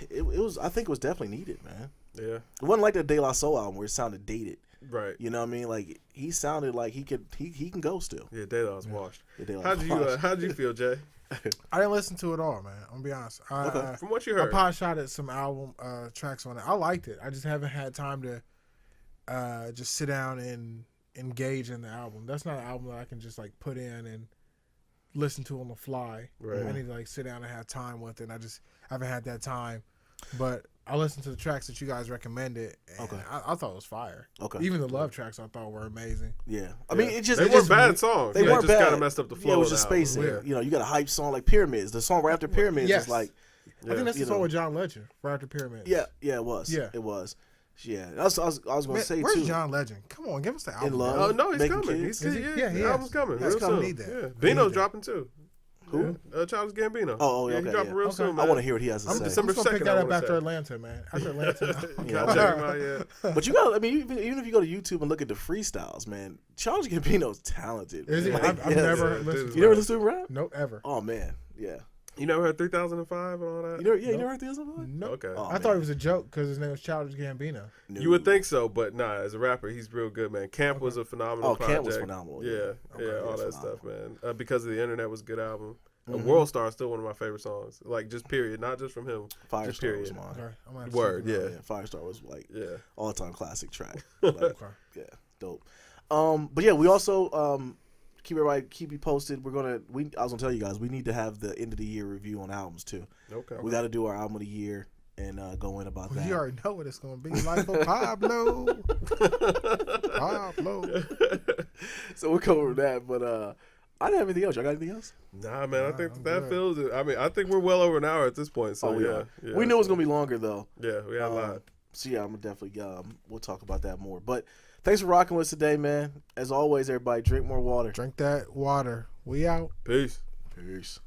think it was definitely needed, man. Yeah, it wasn't like the De La Soul album where it sounded dated. Right. You know what I mean? Like he sounded like he can go still. Yeah, De La's washed. Yeah, How'd you feel, Jay? I didn't listen to it all, man. I'm gonna be honest. Okay. From what you heard, I pot shot at some album tracks on it. I liked it. I just haven't had time to just sit down and engage in the album. That's not an album that I can just like put in and listen to on the fly. Right. I need to like sit down and have time with it. And I haven't had that time But I listened to the tracks that you guys recommended, and Okay. I thought it was fire. Okay. Even the love tracks I thought were amazing. Yeah. I mean, it just they it weren't just, bad songs. They They weren't just bad. kind of messed up the flow. Yeah, it was of just the album. space there. Yeah. You know, you got a hype song like Pyramids. The song right after Pyramids Yes. is like, I think that's the you song know. with John Legend, right after Pyramids. yeah, it was. Yeah. It was. Yeah. I was going to Man, say, where's too. John Legend? Come on, give us the album. Love. Oh no, he's Making coming. Kids. He's, Is he? yeah, Yeah, he the is. album's coming. That's Real coming. soon. Need that. Yeah. I need Bino's that. dropping too. Who? Childish Gambino. Oh, yeah, okay, he dropping yeah. real Okay. soon. I Man. want to hear what he has to I'm say. December just gonna pick 2nd, that I up wanna after say. Atlanta, man. After Atlanta. Yeah, I'll check him out. Yeah. But you got, I mean, even if you go to YouTube and look at the freestyles, man, Childish Gambino's talented. Is he? man. I've Yes. never Yeah, listened dude. to You never it. listen to him rap? No, ever. Oh, man. Yeah. You never heard 3005 and all that? You never heard this one? No. Okay. Oh, I thought it was a joke because his name was Childish Gambino. You would think so, but nah. As a rapper, he's real good, man. Camp was a phenomenal. Oh, project. Camp was phenomenal. Yeah, Okay, all that's that stuff, phenomenal. man. Because of the internet was a good album. Mhm. World Star is still one of my favorite songs. Like just period, not just from him. Firestar just period. was mine. Okay, I'm gonna have to Word, check it yeah. out. Yeah, Firestar was like Yeah. all-time classic track. Like, Okay. yeah, dope. But yeah, we also keep you posted. I was gonna tell you guys we need to have the end of the year review on albums too. Okay. We got to do our album of the year and go in about Well, that. you already know what it's gonna be. Life of Pablo. Pablo. So we'll cover that. But I didn't have anything else. Y'all got anything else? Nah, man. I Nah, think I'm that good. feels it. I mean, I think we're well over an hour at this point. So we yeah, are. yeah. We knew it was gonna be longer though. Yeah, we had a lot. So yeah, I'm gonna definitely we'll talk about that more. But thanks for rocking with us today, man. As always, everybody drink more water. Drink that water. We out. Peace. Peace.